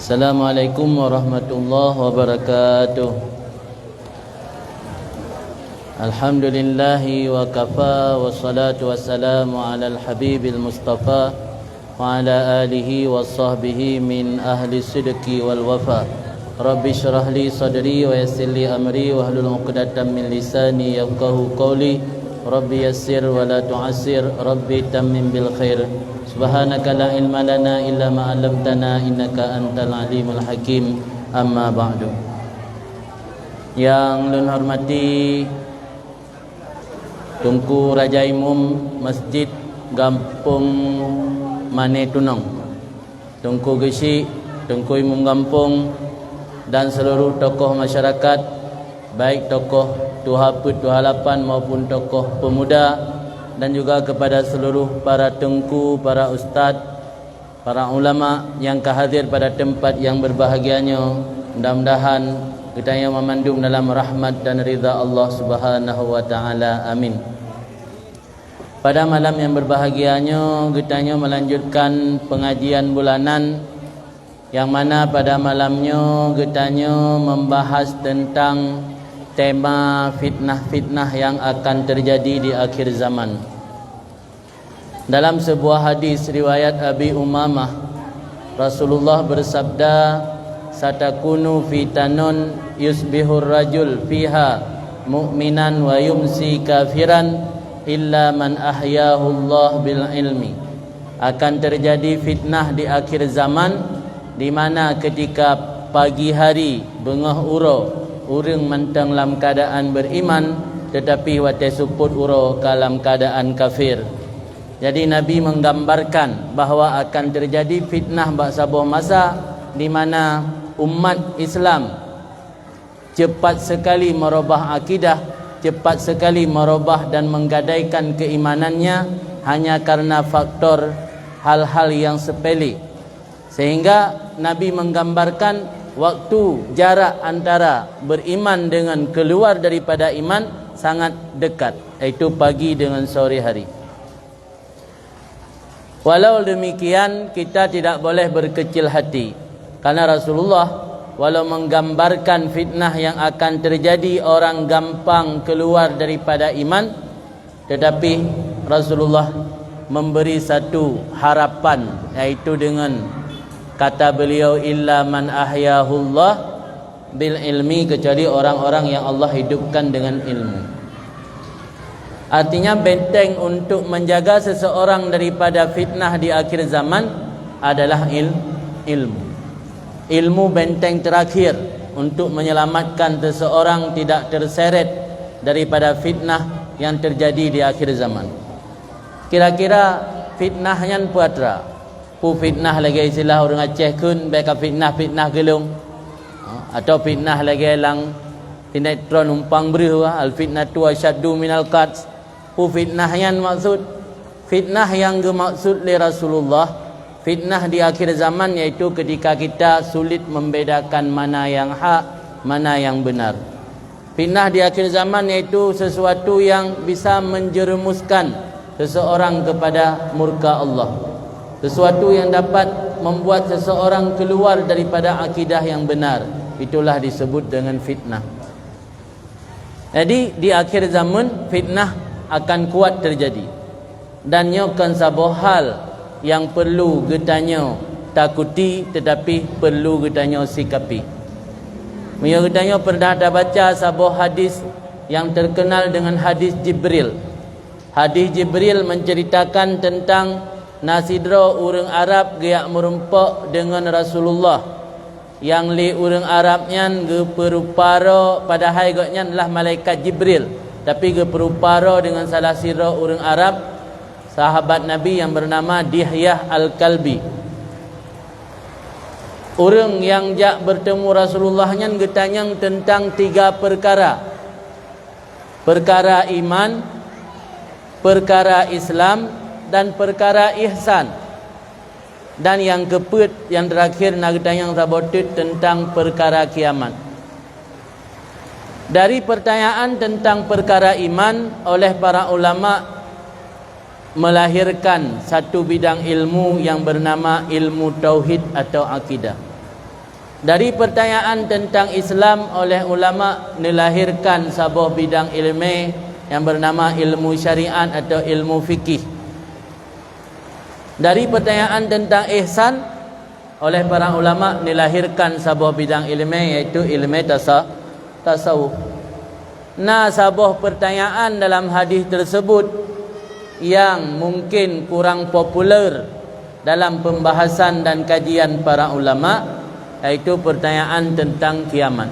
Assalamualaikum warahmatullahi wabarakatuh. Alhamdulillahi wa kafa, wassalatu wassalamu ala al-habibil mustafa wa ala alihi wa sahbihi min ahli sidqi wal wafa. Rabbi syrah li sadri wa yassir li amri wa hlul 'uqdatam min lisani yafqahu qawli. Rabbi yassir wa la tu'assir, Rabbi tammim bil khair. Subhanaka la ilma lana illa ma 'allamtana innaka antal alimul hakim. Amma ba'du. Yang lun hormati Tunku Raja Imam Masjid Gampung Mane Tunong, Tunku Gesi, Tunku Imam Gampung, dan seluruh tokoh masyarakat, baik tokoh Tuhaput 28 maupun tokoh pemuda, dan juga kepada seluruh para tengku, para ustaz, para ulama yang hadir pada tempat yang berbahagianya. Mudah-mudahan kita yang memandung dalam rahmat dan ridha Allah Subhanahu wa taala. Amin. Pada malam yang berbahagianya, kita melanjutkan pengajian bulanan yang mana pada malamnya kita membahas tentang tema fitnah-fitnah yang akan terjadi di akhir zaman. Dalam sebuah hadis riwayat Abi Umamah, Rasulullah bersabda, satakunu fitanun yusbihur rajul fiha mu'minan wa yumsi kafiran illa man ahyahu Allah bil ilmi. Akan terjadi fitnah di akhir zaman, di mana ketika pagi hari bengah uro urang mentang dalam keadaan beriman, tetapi watai suput uro dalam keadaan kafir. Jadi Nabi menggambarkan bahawa akan terjadi fitnah bak sabuh masa di mana umat Islam cepat sekali merubah akidah, cepat sekali merubah dan menggadaikan keimanannya hanya karena faktor hal-hal yang sepele. Sehingga Nabi menggambarkan waktu jarak antara beriman dengan keluar daripada iman sangat dekat, iaitu pagi dengan sore hari. Walau demikian, kita tidak boleh berkecil hati, karena Rasulullah walau menggambarkan fitnah yang akan terjadi, orang gampang keluar daripada iman, tetapi Rasulullah memberi satu harapan, iaitu dengan kata beliau, illa man ahyahullah bil ilmi, kecuali orang-orang yang Allah hidupkan dengan ilmu. Artinya benteng untuk menjaga seseorang daripada fitnah di akhir zaman adalah ilmu. Ilmu benteng terakhir untuk menyelamatkan seseorang tidak terseret daripada fitnah yang terjadi di akhir zaman. Kira-kira fitnahnya puatra. Pu fitnah lagi istilah orang Aceh kun, baik fitnah gelung, atau fitnah lagi lang sinetron umpang berihu, al fitnatu asyaddu minal qats. Pu fitnah yang maksud fitnah yang dimaksud oleh Rasulullah, fitnah di akhir zaman, yaitu ketika kita sulit membedakan mana yang hak, mana yang benar. Fitnah di akhir zaman yaitu sesuatu yang bisa menjerumuskan seseorang kepada murka Allah, sesuatu yang dapat membuat seseorang keluar daripada akidah yang benar. Itulah disebut dengan fitnah. Jadi di akhir zaman fitnah akan kuat terjadi, dan nyokan sabuh hal yang perlu getanya takuti, tetapi perlu getanya sikapi. Mio getanya pernah dah baca sabuh hadis yang terkenal dengan hadis Jibril. Hadis Jibril menceritakan tentang nasidra orang Arab giak merumpak dengan Rasulullah, yang li orang Arabnya ge perupara pada haigotnya adalah malaikat Jibril, tapi ge perupara dengan salah sira orang Arab, sahabat Nabi yang bernama Dihyah Al-Kalbi. Orang yang jak bertemu Rasulullahnya getanya tentang 3 perkara. Perkara iman, perkara Islam, dan perkara ihsan. Dan yang keput, yang terakhir nak yang sabotut tentang perkara kiamat. Dari pertanyaan tentang perkara iman oleh para ulama melahirkan satu bidang ilmu yang bernama ilmu tauhid atau akidah. Dari pertanyaan tentang Islam oleh ulama dilahirkan sebuah bidang ilmu yang bernama ilmu syariat atau ilmu fikih. Dari pertanyaan tentang ihsan oleh para ulama dilahirkan sebuah bidang ilmu iaitu ilmu tasawuf. Nah, sebuah pertanyaan dalam hadis tersebut yang mungkin kurang popular dalam pembahasan dan kajian para ulama, iaitu pertanyaan tentang kiamat.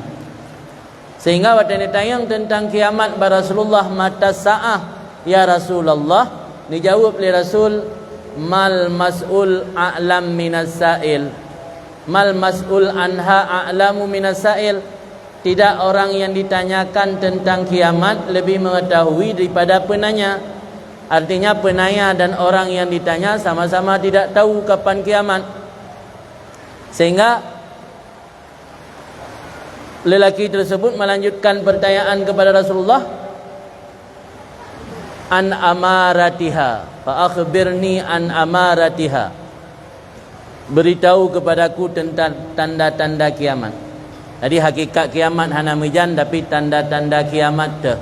Sehingga waktu ditanya tentang kiamat pada Rasulullah, mata sa'ah ya Rasulullah, dijawab oleh Rasul, mal mas'ul a'lam minas sa'il, mal mas'ul anha a'lamu minas sa'il. Tidak orang yang ditanyakan tentang kiamat lebih mengetahui daripada penanya. Artinya penanya dan orang yang ditanya sama-sama tidak tahu kapan kiamat. Sehingga lelaki tersebut melanjutkan pertanyaan kepada Rasulullah, an amaratiha, fa akhbirni an amaratiha, beritahu kepadaku tentang tanda-tanda kiamat. Jadi hakikat kiamat hana mijan, tapi tanda-tanda kiamat tu.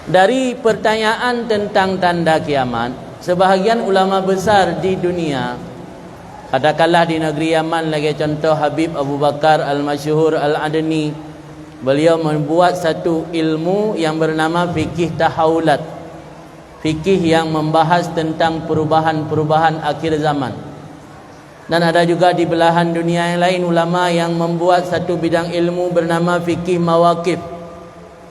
Dari pertanyaan tentang tanda kiamat, sebahagian ulama besar di dunia, katakanlah di negeri Yaman lagi contoh Habib Abu Bakar Al-Masyhur Al-Adni, beliau membuat satu ilmu yang bernama fikih tahawulat, fikih yang membahas tentang perubahan-perubahan akhir zaman. Dan ada juga di belahan dunia yang lain ulama yang membuat satu bidang ilmu bernama fikih mawaqif.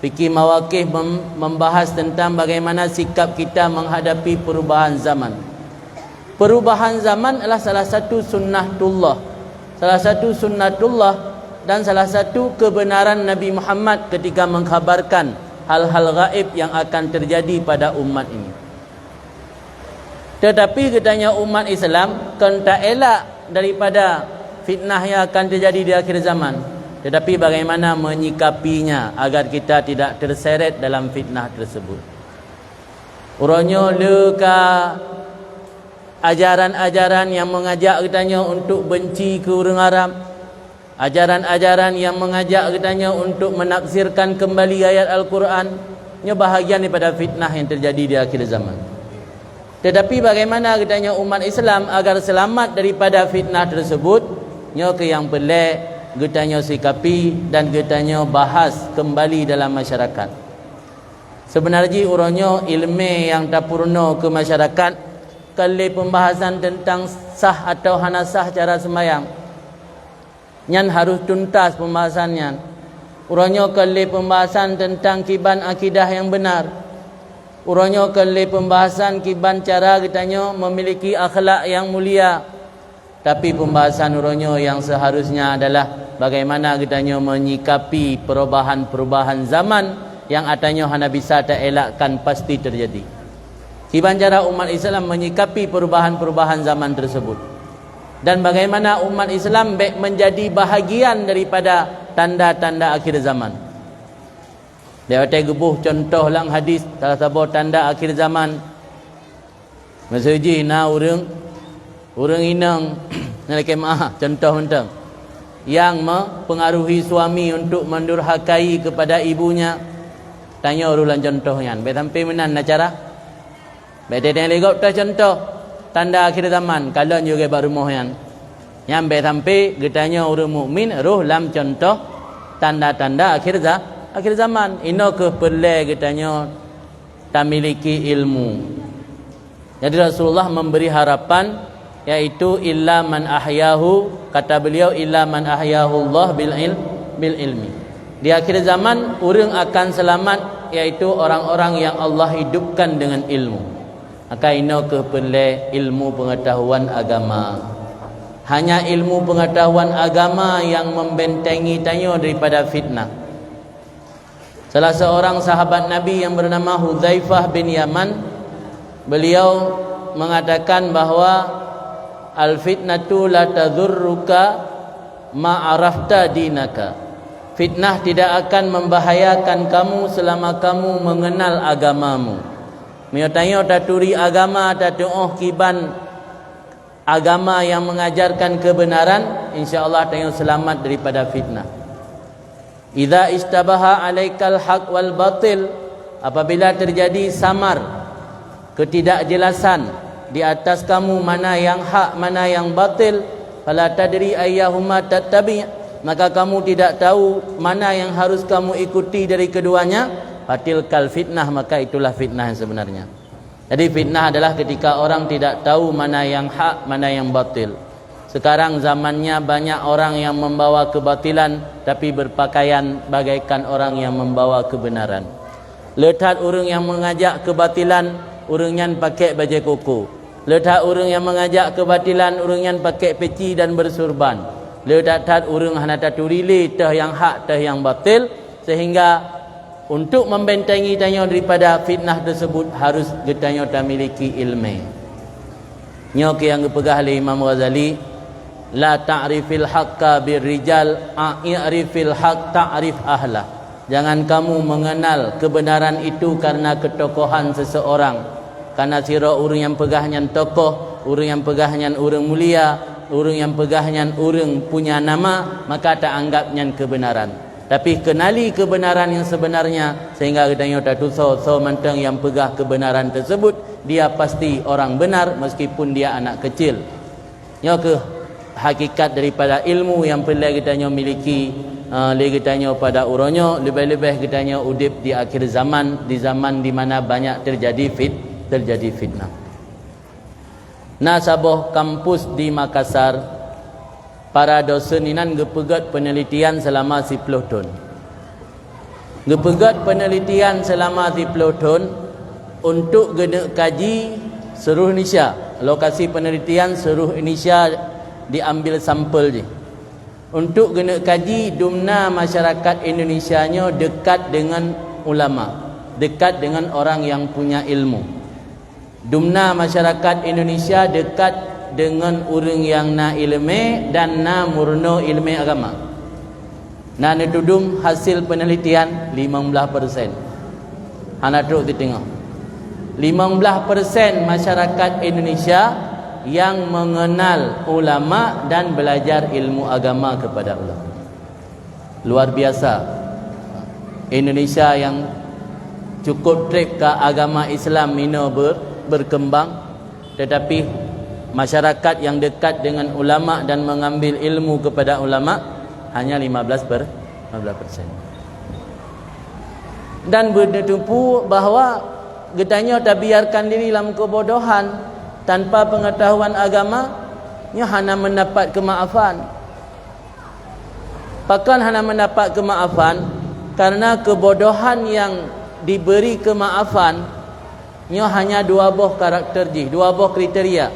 Fikih mawaqif membahas tentang bagaimana sikap kita menghadapi perubahan zaman. Perubahan zaman adalah salah satu sunnatullah, salah satu sunnatullah dan salah satu kebenaran Nabi Muhammad ketika mengkhabarkan hal-hal gaib yang akan terjadi pada umat ini. Tetapi katanya umat Islam kan tak elak daripada fitnah yang akan terjadi di akhir zaman. Tetapi bagaimana menyikapinya agar kita tidak terseret dalam fitnah tersebut. Urangnya leka ajaran-ajaran yang mengajak katanya untuk benci ke orang Arab, ajaran-ajaran yang mengajak katanya untuk menafsirkan kembali ayat Al-Quran, nya bahagian daripada fitnah yang terjadi di akhir zaman. Tetapi bagaimana katanya umat Islam agar selamat daripada fitnah tersebut, nya ke yang pelik katanya sikapi dan katanya bahas kembali dalam masyarakat. Sebenarnya urangnya ilmu yang tak purna ke masyarakat kali pembahasan tentang sah atau hana sah cara sembahyang, nyan harus tuntas pembahasannya. Urangnya kali pembahasan tentang kiban akidah yang benar, urangnya kali pembahasan kiban cara katanya memiliki akhlak yang mulia. Tapi pembahasan urangnya yang seharusnya adalah bagaimana katanya menyikapi perubahan-perubahan zaman yang atanya hana bisa tak elakkan pasti terjadi. Kiban cara umat Islam menyikapi perubahan-perubahan zaman tersebut, dan bagaimana umat Islam menjadi bahagian daripada tanda-tanda akhir zaman. Dia kata gebuh contoh lang hadis salah satu tanda akhir zaman. Maksudnya na orang inang nak maaf contoh mentang yang mempengaruhi suami untuk mendurhakai kepada ibunya. Tanya urulan contohnya. Baik sampai menan nak cara. Baik dia legok tu contoh tanda akhir zaman kalau juga baru mohyan. Yang baik sampai getanya orang mukmin roh lam contoh tanda-tanda akhir zaman. Ino ke perle getanya tak miliki ilmu. Jadi Rasulullah memberi harapan, yaitu illa man ahyahu, kata beliau illa man ahyahu Allah bil ilmi. Di akhir zaman orang akan selamat, yaitu orang-orang yang Allah hidupkan dengan ilmu. Maka ino ke perle ilmu pengetahuan agama. Hanya ilmu pengetahuan agama yang membentengi tanyo daripada fitnah. Salah seorang sahabat Nabi yang bernama Hudzaifah bin Yaman, beliau mengatakan bahawa al-fitnatu la tadhurruka ma arafta dinaka. Fitnah tidak akan membahayakan kamu selama kamu mengenal agamamu. Mio tanya taturi agama tatuoh kiban agama yang mengajarkan kebenaran, insya-Allah tayo selamat daripada fitnah. Idza istabaha alaikal haq wal batil, apabila terjadi samar, ketidakjelasan di atas kamu mana yang hak mana yang batil, fala tadri ayyahuma tattabi', maka kamu tidak tahu mana yang harus kamu ikuti dari keduanya, fatilkal fitnah, maka itulah fitnah yang sebenarnya. Jadi fitnah adalah ketika orang tidak tahu mana yang hak mana yang batil. Sekarang zamannya banyak orang yang membawa kebatilan tapi berpakaian bagaikan orang yang membawa kebenaran. Lihat orang yang mengajak kebatilan, orang yang pakai baju koko. Lihat orang yang mengajak kebatilan, orang yang pakai peci dan bersurban. Lihat orang hana taturi tah yang hak tah yang batil, sehingga untuk membentengi tanya daripada fitnah tersebut harus getanya memiliki ilmu. Nyok yang dipegang oleh Imam Ghazali, la ta'rifil haqqa birrijal a'rifil haqq ta'rif ahla. Jangan kamu mengenal kebenaran itu karena ketokohan seseorang, karena sira orang yang pegahnya tokoh, orang yang pegahnya orang mulia, orang yang pegahnya orang punya nama, maka tak anggapnya kebenaran. Tapi kenali kebenaran yang sebenarnya, sehingga kita tahu so mentang yang pegah kebenaran tersebut dia pasti orang benar meskipun dia anak kecil. Nya ke hakikat daripada ilmu yang perlu kita miliki, kita pada uronyo lebih-lebih kita udip di akhir zaman, di zaman di mana banyak terjadi fitnah. Nasabah kampus di Makassar, para dosen inan gepegat penelitian selama 10 tahun. Gepegat penelitian selama 10 tahun untuk gena kaji seluruh Indonesia. Lokasi penelitian seluruh Indonesia diambil sampel je. Untuk gena kaji dumna masyarakat Indonesianya dekat dengan ulama, dekat dengan orang yang punya ilmu. Dumna masyarakat Indonesia dekat dengan orang yang na ilmu dan na murno ilmu agama. Na netudum hasil penelitian 15%. Hana teruk ditengok. 15% masyarakat Indonesia yang mengenal ulama dan belajar ilmu agama kepada ulama. Luar biasa. Indonesia yang cukup trip ke agama Islam ini berkembang, tetapi masyarakat yang dekat dengan ulama dan mengambil ilmu kepada ulama hanya 15%. Dan bertumpu bahawa getanya tak biarkan diri dalam kebodohan tanpa pengetahuan agama, nya hana mendapat kemaafan. Bahkan hana mendapat kemaafan karena kebodohan yang diberi kemaafan nya hanya dua buah karakter je, dua buah kriteria.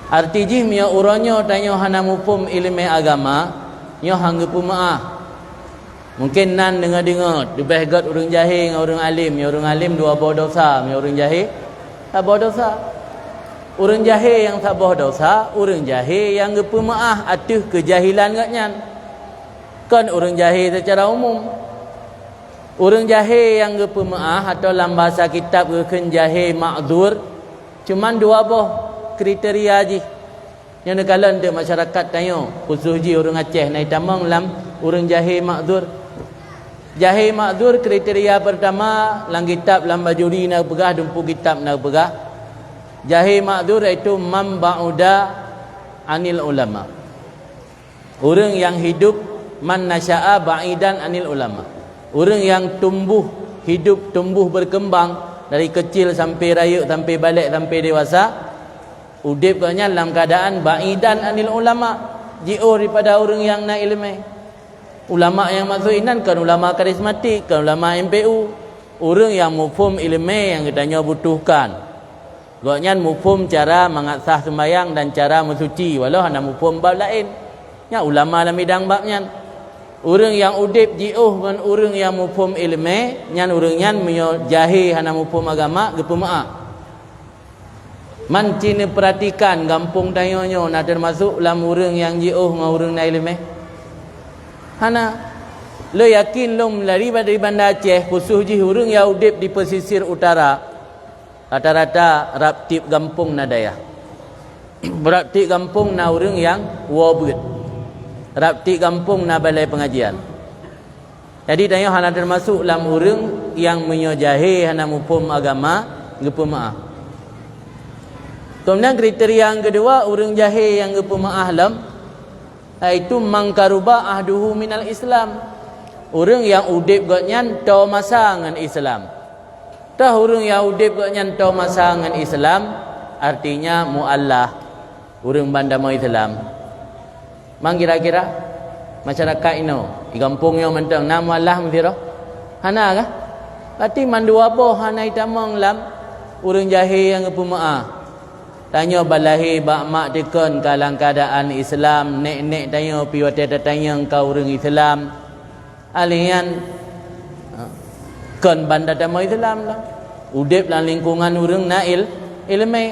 Arti jih uronyo tanya hana mufum ilmu agama, nyo hangge pumaah. Mungkin nan dengar-dengar lebih gat orang jahil dengan orang alim. Orang alim dua buah dosa, orang jahil tak buah dosa. Orang jahil yang tak buah dosa, orang jahil yang ge pumaah atuh kejahilan gatnya. Kan orang jahil secara umum. Orang jahil yang ge pumaah atau dalam bahasa kitab ge jahil ma'dzur, cuman dua buah kriteria je. Yang nekalan de masyarakat tanya, khusus je orang Aceh naik tamang lam orang jahil ma'dzur. Jahil ma'dzur kriteria pertama lang kitab lam bajuri nak pegah dumpu kitab nak pegah. Jahil ma'dzur itu man ba'uda anil ulama. Orang yang hidup man nasya'a ba'idan anil ulama. Orang yang tumbuh berkembang dari kecil sampai raya sampai balik sampai dewasa, udip katnya dalam keadaan ba'idan anil ulama, jauh daripada orang yang nak ilmu. Ulama yang maksud inan kan ulama karismatik, kan ulama MPU, orang yang mufhum ilmu yang katanya butuhkan. Katnya mufhum cara mengasah sembahyang dan cara mensuci, walau hanya mufhum bab lain. Ya ulama dalam bidang babnya. Orang yang udip jauh dengan orang yang mufhum ilmu, nyan orang nyan jahil hanya mufhum agama, gepemaah. Man cina perhatikan kampung tanyonyo nak termasuk dalam orang yang jauh dengan orang nak ilmu. Hana lo yakin lo melari dari Banda Aceh, khusus je orang yang udip di pesisir utara, rata-rata raptip kampung nadaya. berarti kampung na urang yang wabut. Rapti kampung na balai pengajian. Jadi tanya hana termasuk dalam urang yang menyojahi hana mupum agama gepemaah. Kemudian kriteria yang kedua, urang jahil yang gepemaah lam iaitu mangkaruba ahduhu minal Islam. Urang yang udip gotnyan tau masa dengan Islam. Tah urang yang udip gotnyan tau masa dengan Islam artinya muallah, urang bandama Islam. Mang kira-kira masyarakat ino di kampung yang mentang nama Allah mendiro hana kah? Berarti mandu apa hana itamang lam urang jahil yang gepemaah. Tanya balahi bak mak tekon kalang keadaan Islam, nek-nek tanya piwate tanya kau urang Islam. Alian kon banda dama Islam lah. Udip dalam lingkungan urang na ilmu.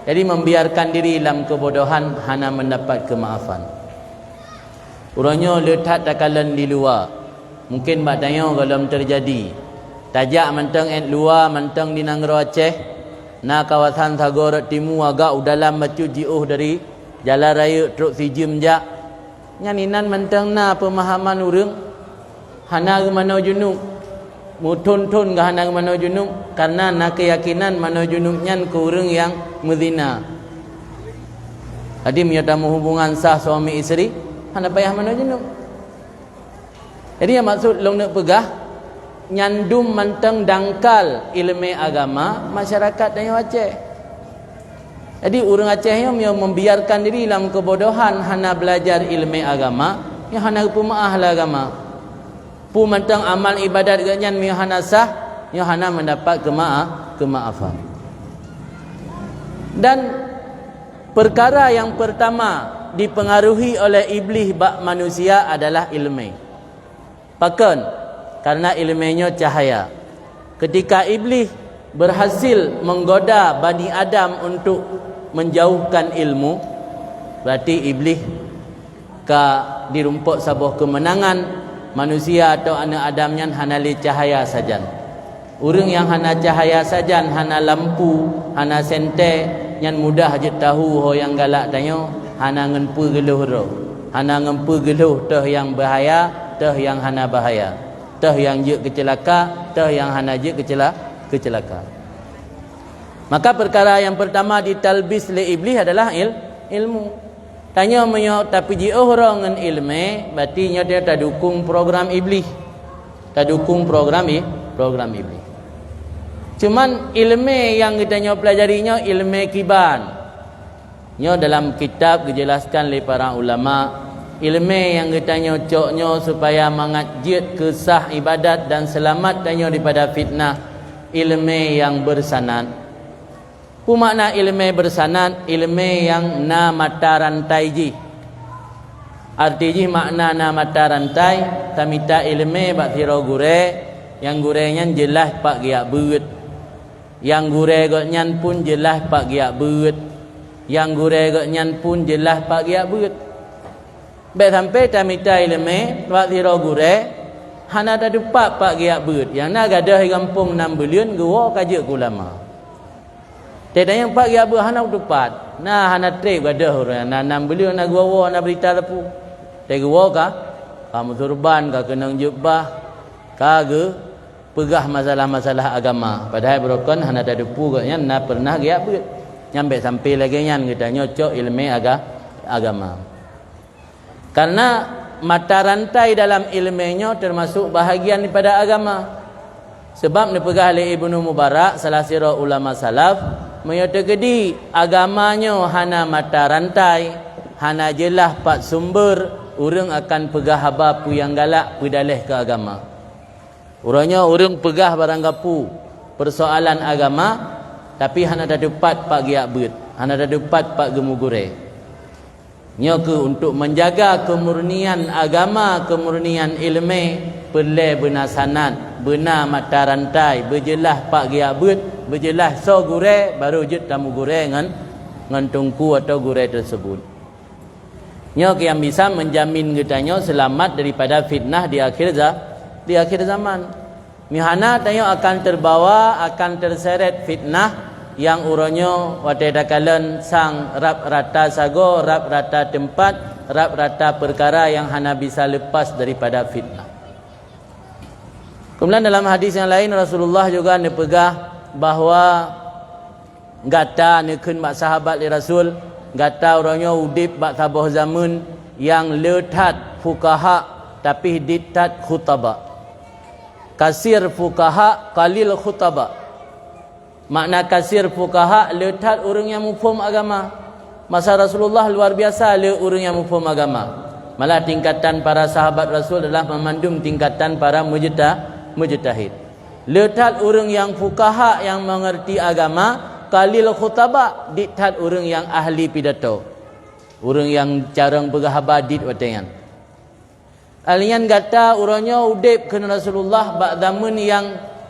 Jadi membiarkan diri dalam kebodohan hana mendapat kemaafan. Urangnya letak takalan di luar. Mungkin bak tanya kalau terjadi. Tajak mentang luar, mentang di Nanggro Aceh. Na kawasan Sagor Timu agak dalam bacu jiuh dari jalan raya truk sijim jak. Nyaninan mentang na pemahaman urang hana ke mana junub. Mutun-tun ke hana ke mana junub karena na keyakinan mana junubnya ke urang yang mezina. Jadi menyatakan hubungan sah suami isteri hana payah mana junub. Jadi yang maksud long nak pegah nyandum mentang dangkal ilmu agama masyarakat dan Aceh. Jadi orang Aceh yang membiarkan diri dalam kebodohan hana belajar ilmu agama, yang hana pemaah lah agama. Pu mentang amal ibadat ganyan yang hana sah, yang hana mendapat kemaafan. Dan perkara yang pertama dipengaruhi oleh iblis bak manusia adalah ilmu. Pakan karena ilmunya cahaya. Ketika iblis berhasil menggoda Bani Adam untuk menjauhkan ilmu, berarti iblis di rumput sabuh kemenangan manusia atau anak Adamnya hana li cahaya saja. Urang yang hana cahaya saja, hana lampu, hana sente, yang mudah je tahu ho yang galak tanya, hana ngempu geluh ro. Hana ngempu geluh teh yang bahaya, teh yang hana bahaya. Tah yang je kecelaka, tah yang hana je kecelaka. Maka perkara yang pertama ditalbis oleh iblis adalah ilmu. Tanya menyo tapi ji orang dengan ilmu, berarti nya dia tak dukung program iblis. Tak dukung program iblis. Cuman ilmu yang kita nyo pelajarinya ilmu kiban. Nyo dalam kitab dijelaskan oleh para ulama, ilmu yang kita nyocoknya supaya mengajit kesah ibadat dan selamat tanya daripada fitnah, ilmu yang bersanad. Apa makna ilmu bersanad? Ilmu yang na mata rantai ji. Arti makna na mata rantai, tamita ilmu bak tiro gure, yang gurenya jelas pak giak beut. Yang gure gotnyan pun jelas pak giak beut. Yang gure gotnyan pun jelas pak giak beut. Baik sampai tamita ilmu waktu rogure hana tak dapat pak giak beut. Yang nak gadah di kampung 6 bulan gua kaji ulama. Tidak yang pak giak beut hana dapat. Nah hana trip gadah orang. Nah 6 bulan nak gua nak berita lepu. Tega gua ka kamu turban ka kenang jubah ka ge pegah masalah-masalah agama. Padahal berokon hana tak depu katnya nak pernah giak beut. Nyampe sampai lagi nyan kita nyocok ilmu agama. Karena mata rantai dalam ilmunya termasuk bahagian daripada agama. Sebab dipegah oleh Ibnu Mubarak, salah sira ulama salaf, menyatakan agamanya hana mata rantai, hana jelas pak sumber, urang akan pegah apa yang galak pedalih ke agama. Urangnya urang pegah barang gapu persoalan agama, tapi hana tak dapat pak giak beut, hana tak dapat pak gemugure. Nyoke untuk menjaga kemurnian agama, kemurnian ilmu, perlu benar sanad, benar mata rantai, berjelas pak giak beut, berjelas so gure, baru jut tamu gure ngan tungku atau gure tersebut. Nyoke yang bisa menjamin kitanya selamat daripada fitnah di akhir zaman. Mihana tayo akan terbawa, akan terseret fitnah yang uronyo wate dakalan sang rap rata sago, rap rata tempat, rap rata perkara yang hana bisa lepas daripada fitnah. Kemudian dalam hadis yang lain Rasulullah juga nepegah bahawa gata nekun mak sahabat li Rasul, gata uronyo udip bak tabuh zaman yang letat fukaha tapi ditat khutaba. Kasir fukaha qalil khutaba. Makna kasir fukaha letat orang yang mufhum agama. Masa Rasulullah luar biasa le orang yang mufhum agama. Malah tingkatan para sahabat Rasul adalah memandum tingkatan para mujtahid. Letat orang yang fukaha yang mengerti agama, qalil khutaba ditat orang yang ahli pidato. Orang yang carang bergahabat dit watengan. Alian kata uronyo udip ke Rasulullah bak zaman yang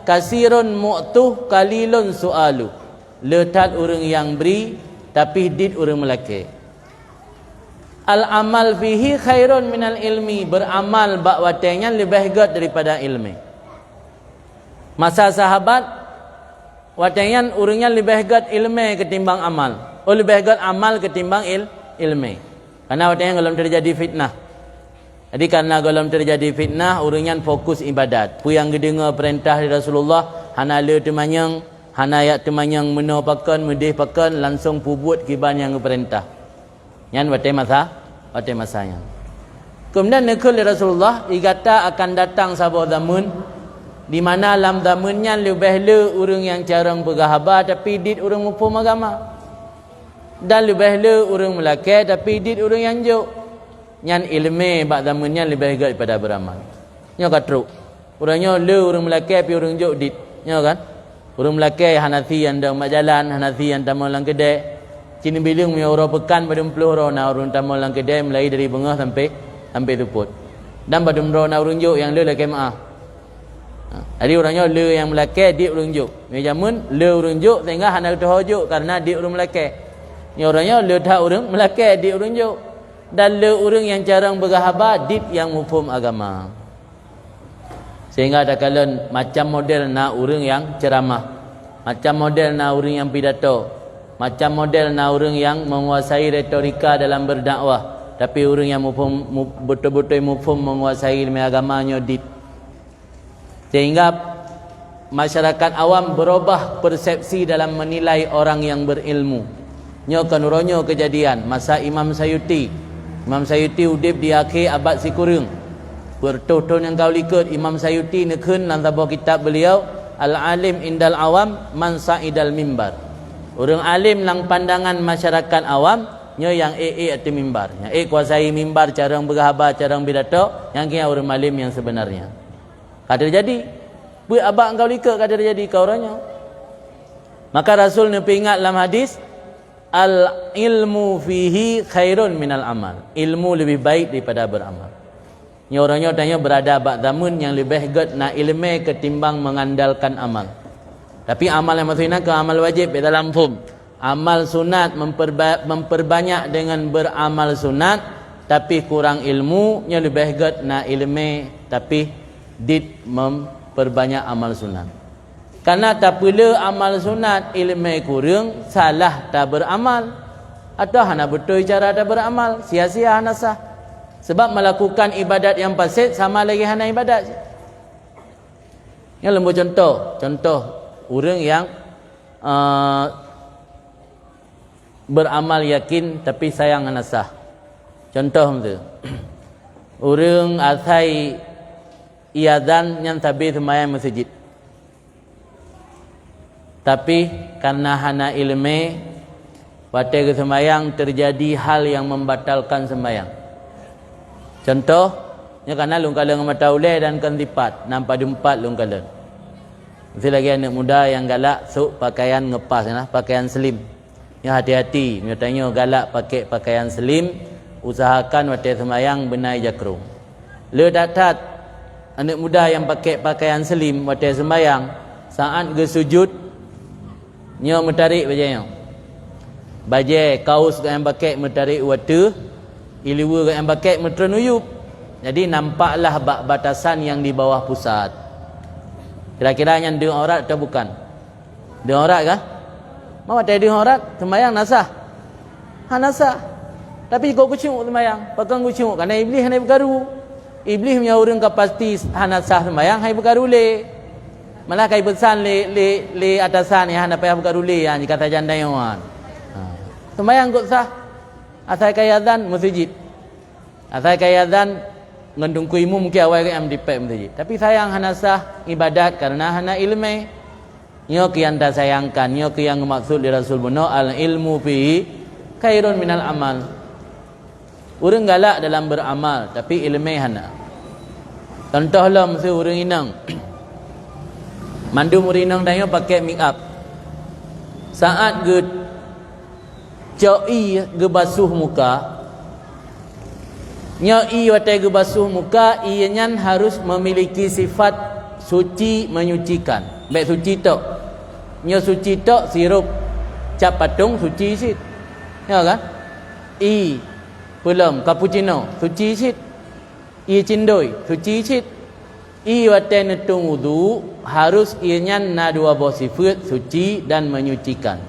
kasirun mu'tuh qalilun su'alu. Letat orang yang beri tapi dit orang melaki. Al amal fihi khairun minal ilmi. Beramal bak watengan lebih baik daripada ilmi. Masa sahabat watengan orangnya lebih baik ilmi ketimbang amal. Lebih baik amal ketimbang ilmi. Karena watengan kalau terjadi fitnah. Jadi karena kalau terjadi fitnah, orangnya fokus ibadat. Pu yang dengar perintah dari Rasulullah, hana le temanyang, hana yak temanyang meno pakan, medih pakan, langsung pubut kiban yang perintah. Yan wate masanya. Kemudian nekul Rasulullah, igata akan datang sahabat zaman di mana dalam zamannya lebih le orang yang jarang bergahabat tapi dit orang mufhum agama. Dan lebih le orang melaki tapi dit orang yang jauh. Yang ilmu bak zamannya lebih baik daripada beramal. Nyo katruk. Orangnya le orang melaki tapi orang jauh dit. Nyo kan? Orang melaki Hanafi yang dah mak jalan, Hanafi yang tamu lang kedai. Cini bilang punya orang pekan pada 10 orang na orang tamu lang kedai mulai dari bengah sampai tuput. Dan pada orang na orang jauh yang le laki maaf. Jadi orangnya le yang melaki dit orang jauh. Ni zaman le orang jauh sehingga hana terhojok karena dit orang melaki. Ni orangnya le tak orang melaki dit orang jauh. Dan le orang yang jarang bergahabat dit yang mufhum agama. Sehingga ada kala macam model na orang yang ceramah, macam model na orang yang pidato, macam model na orang yang menguasai retorika dalam berdakwah, tapi orang yang mufhum betul-betul mufhum menguasai ilmu agamanya dit. Sehingga masyarakat awam berubah persepsi dalam menilai orang yang berilmu. Nyo kanuronyo kejadian masa Imam Sayuti. Imam Sayuti udip di akhir abad sikurung. Bertahun yang kau likut Imam Sayuti nekun dalam sebuah kitab beliau Al-Alim Indal Awam Man Sa'idal Mimbar. Orang alim lang pandangan masyarakat awam nyo yang atas mimbar. Yang kuasai mimbar cara bergahabat, cara pidato, yang kira orang alim yang sebenarnya. Kada jadi. Bu abak engkau likut kada jadi kau orangnya. Maka Rasul nepingat dalam hadis al ilmu fihi khairun minal amal. Ilmu lebih baik daripada beramal. Ni orangnya tanya berada bak zaman yang lebih baik na ilmu ketimbang mengandalkan amal. Tapi amal yang maksudnya ke amal wajib dalam fum. Amal sunat memperbanyak dengan beramal sunat tapi kurang ilmu nya lebih baik na ilmu tapi dit memperbanyak amal sunat. Karena tak perlu amal sunat ilmu kurang, salah tak beramal. Atau hana betul cara tak beramal, sia-sia hana sah. Sebab melakukan ibadat yang fasid sama lagi hana ibadat. Yang lembu contoh orang yang beramal yakin tapi sayang hana sah. Contoh tu. Orang asai iadzan yang tabi semayang masjid. Tapi karena hana ilmu pada sembahyang terjadi hal yang membatalkan sembahyang. Contohnya karena lungkalan mata ulai dan kentipat nampak dumpat lungkalan. Mesti lagi anak muda yang galak sok pakaian ngepas nah, pakaian slim. Ya hati-hati, dia tanya galak pakai pakaian slim, usahakan waktu sembahyang benai jakrung. Le datat anak muda yang pakai pakaian slim waktu sembahyang saat ge sujud nyo metarik bajanya. Bajai kaus yang pakai metarik watu, iliwa yang pakai metrenuyup. Jadi nampaklah batasan yang di bawah pusat. Kira-kira yang dengan aurat atau bukan? Dengan aurat kah? Mau tadi horat sembahyang nasah. Nasah. Tapi kau kucing sembahyang, pakai kucing kerana iblis hendak bergaru. Iblis punya orang ke pasti nasah sembahyang hai bergaru le. Malah kai pesan le atasan ya hendak payah bergaru le yang kata janda yang wan. Sembahyang kau sah. Asal kai azan masjid. Asal kai azan ngandung kuimu mungkin awal yang dipek masjid. Tapi sayang hanasah ibadat karena hana ilmu. Nyo kian tak sayangkan, nyo kian maksud di Rasul benar al ilmu fi khairun minal amal. Orang galak dalam beramal tapi ilmu hana. Contohlah mesti orang inang. Mandum orang inang tanya pakai make up. Saat ge coi ge basuh muka. Nyo i watai ge basuh muka ianya harus memiliki sifat suci menyucikan. Baik suci tok. Nyo suci tok sirup cap patung suci sit. Ya kan? I belum cappuccino suci sit. I cindoi suci sit. I watai netung wudu harus ianya na dua buah sifat suci dan menyucikan.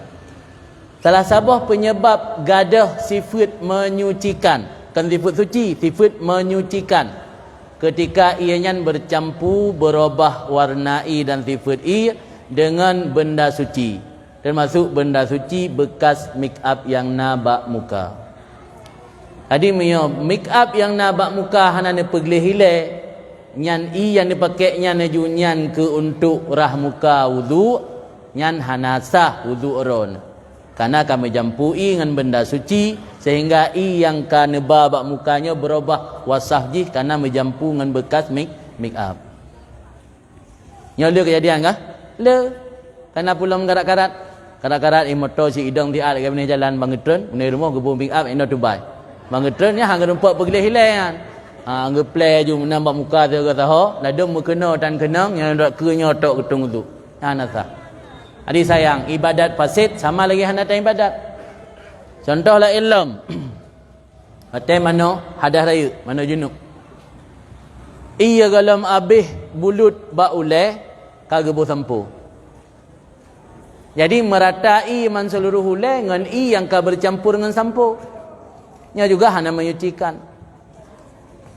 Salah satu penyebab gadah sifat menyucikan, kan sifat suci, sifat menyucikan. Ketika ianya bercampur berubah warnai dan sifat i dengan benda suci, termasuk benda suci bekas make up yang nabak muka. Adi mio make up yang nabak muka hana ne pegleh hile nyan i yang dipakai nyan nyan ke untuk rah muka wudu nyan hana sah wudu oron. Karena kami jampui dengan benda suci sehingga i yang kana babak mukanya berubah wasahjih karena menjampu dengan bekas make up. Nyo le kejadian kah? Le. Karena pula menggarat-garat. Garat-garat motor si idong dia dekat ni jalan Bangetron, ni rumah gebung pick up ino Dubai. Bangetron ni hang rumpak pergi hilang. Angge play ju menambah muka dia kata ho, ladum mukena dan kenang yang dak ke nyotok ketung tu. Nasa. Adik sayang, ibadat fasid sama lagi hendak ibadat. Contohlah ilm. Atai mano hadah raya, mano junub. Iya galam abih bulut baule kagebo sampo. Jadi meratai man seluruh hulai dengan i yang ka bercampur dengan sampo. Nya juga hana menyucikan.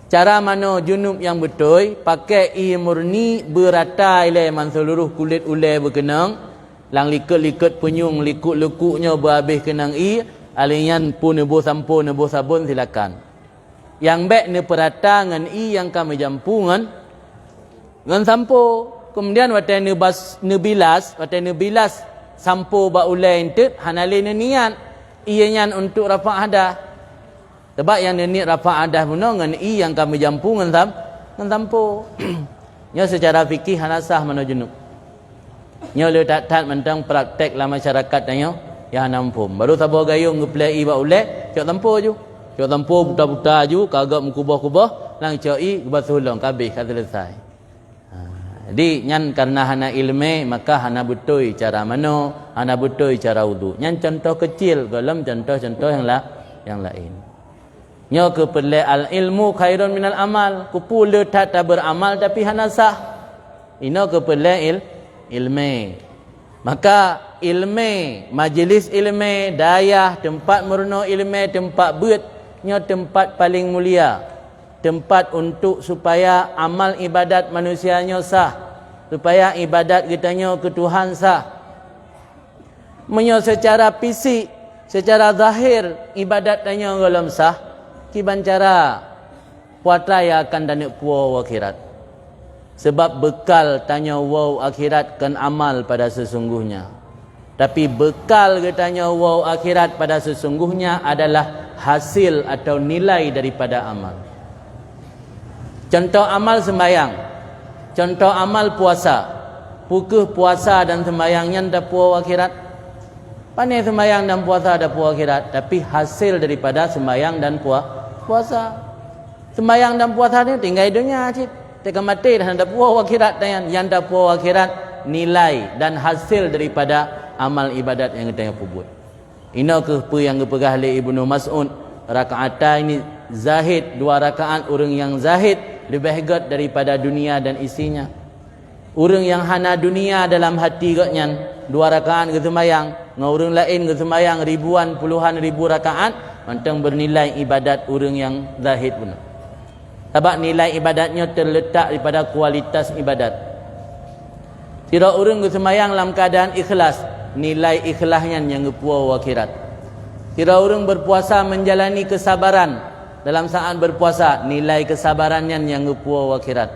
Cara mano junub yang betul, pakai i murni beratai le man seluruh kulit ulai berkenang. Lang liket-liket penyung likuk-likuknya berhabis kenang i alian pun nebo sampo nebo sabun silakan. Yang baik ne perata ngan i yang kami jampungan ngan sampo. Kemudian watai ne bilas sampo ba ulai entet hanale ne niat ianya untuk rafa hadah. Sebab yang niat rafa hadah puno ngan i yang kami jampungan ngan sampo. Nya secara fikih hanasah mano junub. Nyo le tak mentang praktek la masyarakat tanyo ya nampum. Baru sabo gayung ngeplay ba ulek, cok tempo ju. Cok tempo buta-buta ju, kagak mengkubah-kubah, lang cok i basuh long kabeh ka selesai. Jadi nyan karena hana ilmu maka hana betul cara mano, hana betul cara wudu. Nyan contoh kecil, dalam contoh-contoh yang lain. Nyo ke perle al ilmu khairun minal amal. Kupu le tak beramal tapi hana sah. Ino ke perle ilmu. Maka ilmu, majlis ilmu, dayah, tempat merenung ilmu, tempat buat, nya tempat paling mulia. Tempat untuk supaya amal ibadat manusianya sah. Supaya ibadat kitanya ke Tuhan sah. Menyo secara fisik, secara zahir ibadat tanya dalam sah, kiban cara puatra yang akan danik puau akhirat. Sebab bekal tanya wow akhirat kan amal pada sesungguhnya. Tapi bekal tanya wow akhirat pada sesungguhnya adalah hasil atau nilai daripada amal. Contoh amal sembahyang. Contoh amal puasa. Pukuh puasa dan sembahyangnya dah puau akhirat. Pandai sembahyang dan puasa dah puau akhirat. Tapi hasil daripada sembahyang dan puasa. Sembahyang dan puasa ni tinggal dunia cip. Teka mati dah hendak puas akhirat dan yang dah puas akhirat nilai dan hasil daripada amal ibadat yang kita buat. Ino ke apa yang dipegah oleh Ibnu Mas'ud, rakaat ini zahid, 2 rakaat orang yang zahid lebih hebat daripada dunia dan isinya. Orang yang hana dunia dalam hati katnya 2 rakaat ke sembahyang Dengan orang lain ke sembahyang ribuan, puluhan ribu rakaat, mantang bernilai ibadat orang yang zahid pun. Sebab nilai ibadatnya terletak daripada kualitas ibadat. Tidak orang ke sembahyang dalam keadaan ikhlas, nilai ikhlasnya yang ngepuau akhirat. Tidak orang berpuasa menjalani kesabaran dalam saat berpuasa, nilai kesabarannya yang ngepuau akhirat.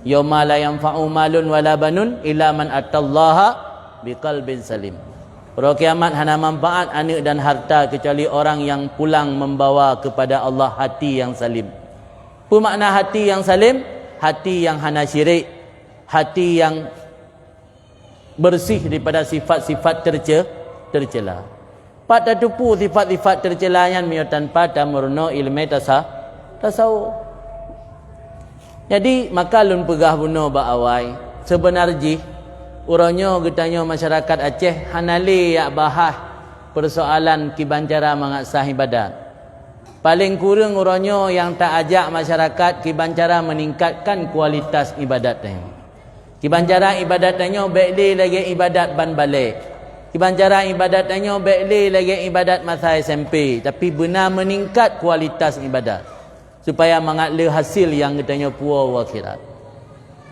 Yauma la yanfa'u malun wala banun illa man atallaha biqalbin salim. Pada kiamat hana manfaat anak dan harta kecuali orang yang pulang membawa kepada Allah hati yang salim. Apa makna hati yang salim? Hati yang hana syirik, hati yang bersih daripada sifat-sifat tercela. Pak tatupu sifat-sifat tercela yang mio tanpa tamurno ilmu tasawuf. Jadi maka lun pegah buno ba awai sebenarnya uronyo getanyo masyarakat Aceh hanali yak bahas persoalan kibancara mengasah ibadat. Paling kurang uronyo yang tak ajak masyarakat kibancara meningkatkan kualitas ibadatnya. Kibancara ibadatnya baik lagi ibadat ban balik. Kibancara ibadatnya baik lagi ibadat masa SMP, tapi benar meningkat kualitas ibadat supaya mengalir hasil yang katanya puas akhirat.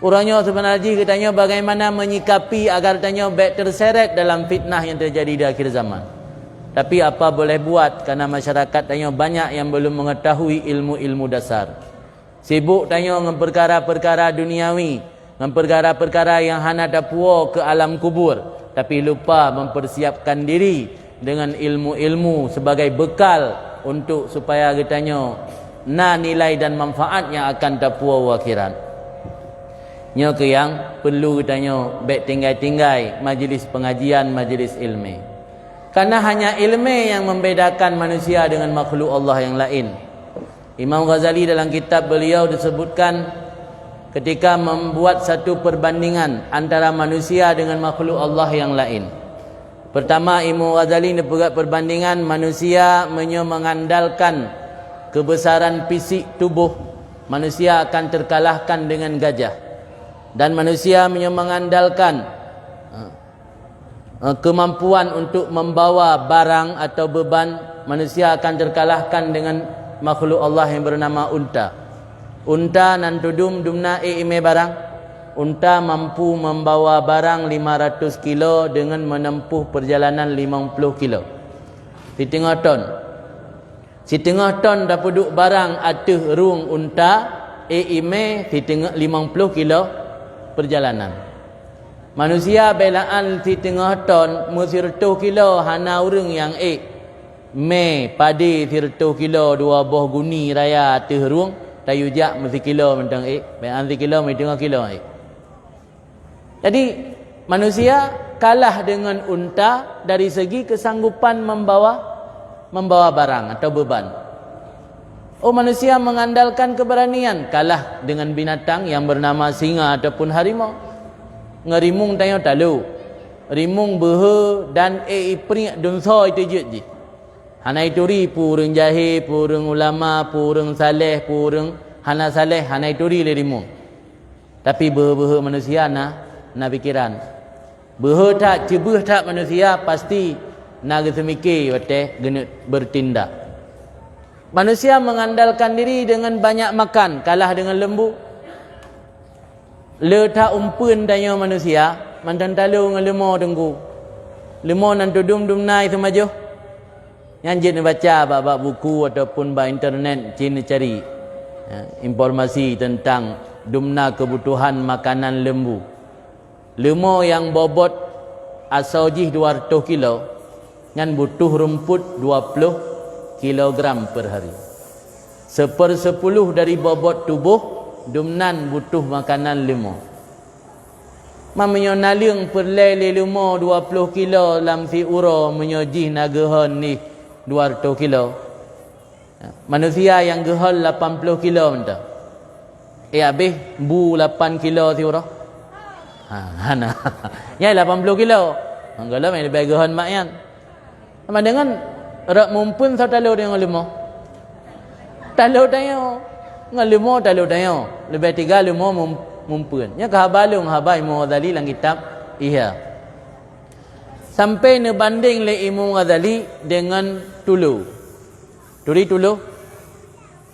Orangnya sebenarnya katanya bagaimana menyikapi agar katanya baik terseret dalam fitnah yang terjadi di akhir zaman. Tapi apa boleh buat kerana masyarakat tanya banyak yang belum mengetahui ilmu-ilmu dasar. Sibuk tanya dengan perkara-perkara duniawi, dengan perkara-perkara yang hana dapua ke alam kubur, tapi lupa mempersiapkan diri dengan ilmu-ilmu sebagai bekal untuk supaya katanya nilai dan manfaat yang akan dapua akhirat. Nya ke yang perlu katanya baik tinggai-tinggai majlis pengajian, majlis ilmu. Karena hanya ilmu yang membedakan manusia dengan makhluk Allah yang lain. Imam Ghazali dalam kitab beliau disebutkan ketika membuat satu perbandingan antara manusia dengan makhluk Allah yang lain. Pertama, Imam Ghazali membuat perbandingan manusia mengandalkan kebesaran fisik tubuh, manusia akan terkalahkan dengan gajah. Dan manusia mengandalkan kemampuan untuk membawa barang atau beban, manusia akan terkalahkan dengan makhluk Allah yang bernama unta. Unta nan tudum dumna ime barang. Unta mampu membawa barang 500 kilo dengan menempuh perjalanan 50 kilo. Setengah ton. Setengah ton dah duduk barang atuh ruang unta ime setengah 50 kilo perjalanan. Manusia belaan setengah ton musirtuh kilo hana urang yang me padi sirtuh kilo dua boh guni raya atuh ruang tayu jak mesti kilo mentang belaan kilo me tengah kilo Jadi manusia kalah dengan unta dari segi kesanggupan membawa barang atau beban. Oh, manusia mengandalkan keberanian, kalah dengan binatang yang bernama singa ataupun harimau. Ngerimung tanya talu. Rimung behe dan ipri dunso itu je. Hana itu ri purung jahil, purung ulama, purung saleh, purung hana saleh, hana itu ri le rimung. Tapi behe manusia na pikiran. Behe tak cebuh tak manusia pasti na semikir wate gena bertindak. Manusia mengandalkan diri dengan banyak makan, kalah dengan lembu. Letak umpun tanya manusia, mantan talu dengan lemau tengku. Lemau nan tudum nai semaju. Yang jin baca bab buku ataupun ba internet jin cari informasi tentang dumna kebutuhan makanan lembu. Lemau yang bobot asal jih 200 kilo yang butuh rumput 20 kilogram per hari. 1/10 dari bobot tubuh dumnan butuh makanan lemau. Mamanya naliung perlele lemau 20 kilo lam si uro menyojih nagehon ni 200 kilo. Manusia yang gehol 80 kilo mentah. Habis bu 8 kilo si uro. Hana. Ya 80 kilo. Anggala mai lebih gehon mak yan. Sama dengan rak mumpun sa talu dengan lemau. Talu tayo. Dengan lemau talu tayo. Lebih 3 lemau mumpun. Ya kahabalung habai Imam Ghazali dalam kitab Ihya. Sampai ne banding le Imam Ghazali dengan tulu. Tulu.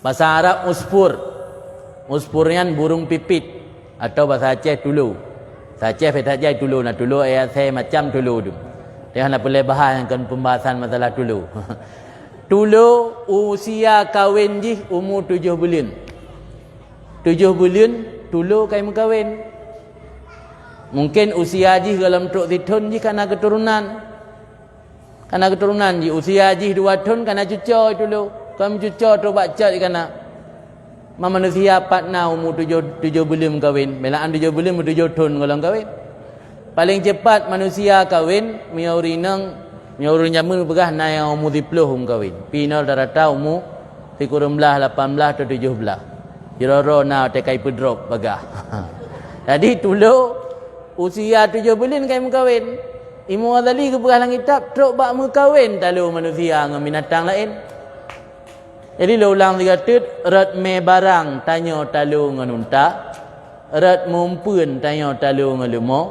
Bahasa Arab uspur. Uspurnya burung pipit atau bahasa Aceh tulu. Bahasa Aceh tak jai tulu nah tulu ayat saya macam tulu tu. Dia nak boleh bahas kan pembahasan masalah tulu. Tulu usia kahwin jih umur 7 bulan. 7 bulan tulu kai mengkahwin. Mungkin usia jih dalam truk ditun jih karena keturunan. Karena keturunan jih usia jih 2 tahun karena cucu dulu. Kalau cucu tu baca di kana. Manusia patna umur 7 bulan kahwin. Belaan 7 bulan 7 tahun kalau kahwin. Paling cepat manusia kahwin miauri nyamun begah na yang umur 10 kahwin. Pino rata umur 18 atau 17. Jiro na tekai pedrop begah. Jadi dulu usia 7 bulan kai mengkahwin. Imam Ghazali ke belah langit kitab truk bak mengkahwin talu manusia dengan binatang lain. Jadi lo ulang tiga tet rat me barang tanya talu dengan unta, rat mumpun tanya talu dengan lemah,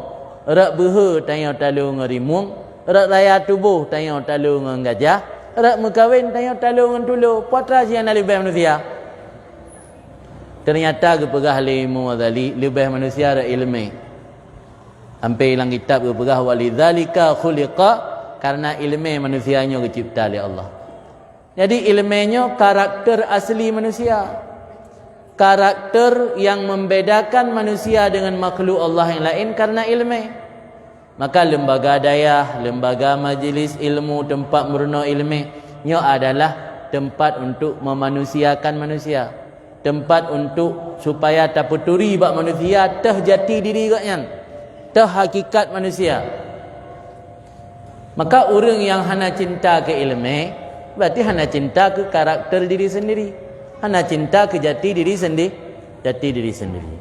rat behe tanya talu dengan rimung, rat raya tubuh tanya talu dengan gajah, rat mengkahwin tanya talu dengan tulu. Putra siang lebih manusia. Ternyata ke pegah Imam Ghazali lebih manusia ada ilmu. Sampai dalam kitab berpegah walidzalika khuliqa karena ilmu manusianya dicipta oleh Allah. Jadi ilmunya karakter asli manusia. Karakter yang membedakan manusia dengan makhluk Allah yang lain karena ilmu. Maka lembaga dayah, lembaga majlis ilmu, tempat murna ilmu nya adalah tempat untuk memanusiakan manusia. Tempat untuk supaya taputuri bak manusia terjati diri katnya. Hakikat manusia. Maka orang yang hana cinta ke ilmu berarti hana cinta ke karakter diri sendiri, hana cinta ke jati diri sendiri.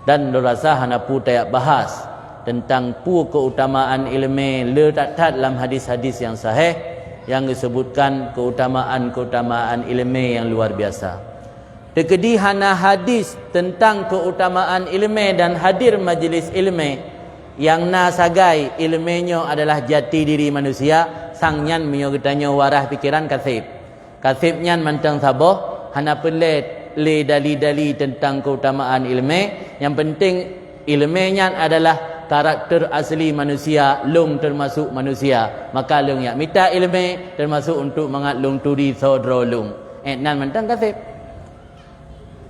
Dan lo rasa hana pu tayak bahas tentang pu keutamaan ilmu letak dalam hadis-hadis yang sahih yang disebutkan keutamaan ilmu yang luar biasa. Dekedi hana hadis tentang keutamaan ilmu dan hadir majlis ilmu yang nasagai ilmunya adalah jati diri manusia sangnya menyogitanya warah pikiran kasib. Kasibnya mantang saboh hana pelet le dali-dali tentang keutamaan ilmu. Yang penting ilmunya adalah karakter asli manusia, lung termasuk manusia. Maka lung yang minta ilmu termasuk untuk mengatlung turi saudara lung. Nan mantang kasib.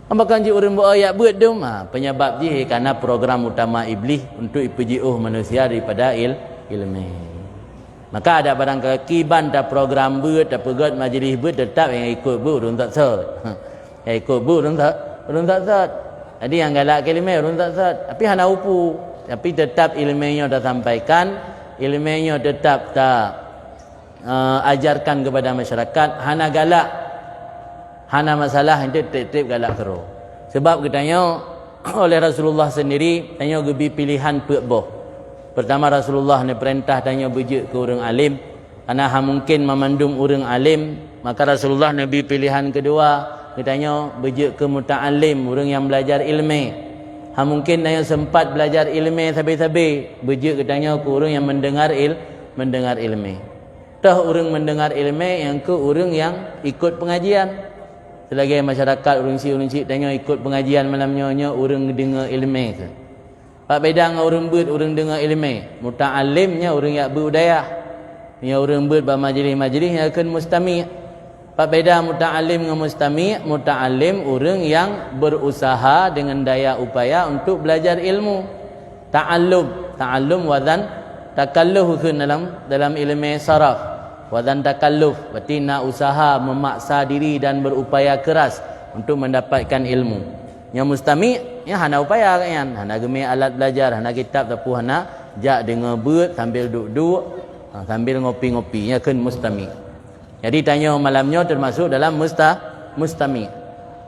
Ambakan ji orang buat ayat buat dum penyebab ji karena program utama iblis untuk ipujiuh manusia daripada ilmu. Maka ada barang kaki bantah program buat tak pegat majlis buat tetap yang ikut bu urang tak sat. Yang ikut bu urang tak sat. Jadi yang galak ilmu urang tak sat. Tapi hana upu. Tapi tetap ilmunya dah sampaikan, ilmunya tetap tak ajarkan kepada masyarakat, hana galak. Hana masalah itu tip-tip galak kero. Sebab katanya oleh Rasulullah sendiri tanya gebi pilihan pekboh. Pertama Rasulullah ni perintah tanya bujuk ke orang alim. Karena mungkin memandum orang alim, maka Rasulullah nabi pilihan kedua katanya bujuk ke muta'alim, orang yang belajar ilmu. Mungkin tanya sempat belajar ilmu sabi-sabi, bujuk katanya ke orang yang mendengar ilmu. Tah orang mendengar ilmu yang ke orang yang ikut pengajian. Selagi masyarakat orang si tanya ikut pengajian malam nyonya orang dengar ilmu ke. Pak beda dengan orang beut orang dengar ilmu. Muta'alimnya orang yang berbudaya. Nya orang beut ba majlis-majlis yang akan mustami'. Pak beda muta'alim dengan mustami'. Muta'alim orang yang berusaha dengan daya upaya untuk belajar ilmu. Ta'allum wazan takalluh dalam ilmu saraf. Wadan takalluf berarti nak usaha memaksa diri dan berupaya keras untuk mendapatkan ilmu. Yang mustami ya hana upaya kan, hana gemi alat belajar, hana kitab tapi hana jak dengar beut sambil duduk sambil ngopi-ngopi ya kan mustami. Jadi tanya malamnya termasuk dalam mustami.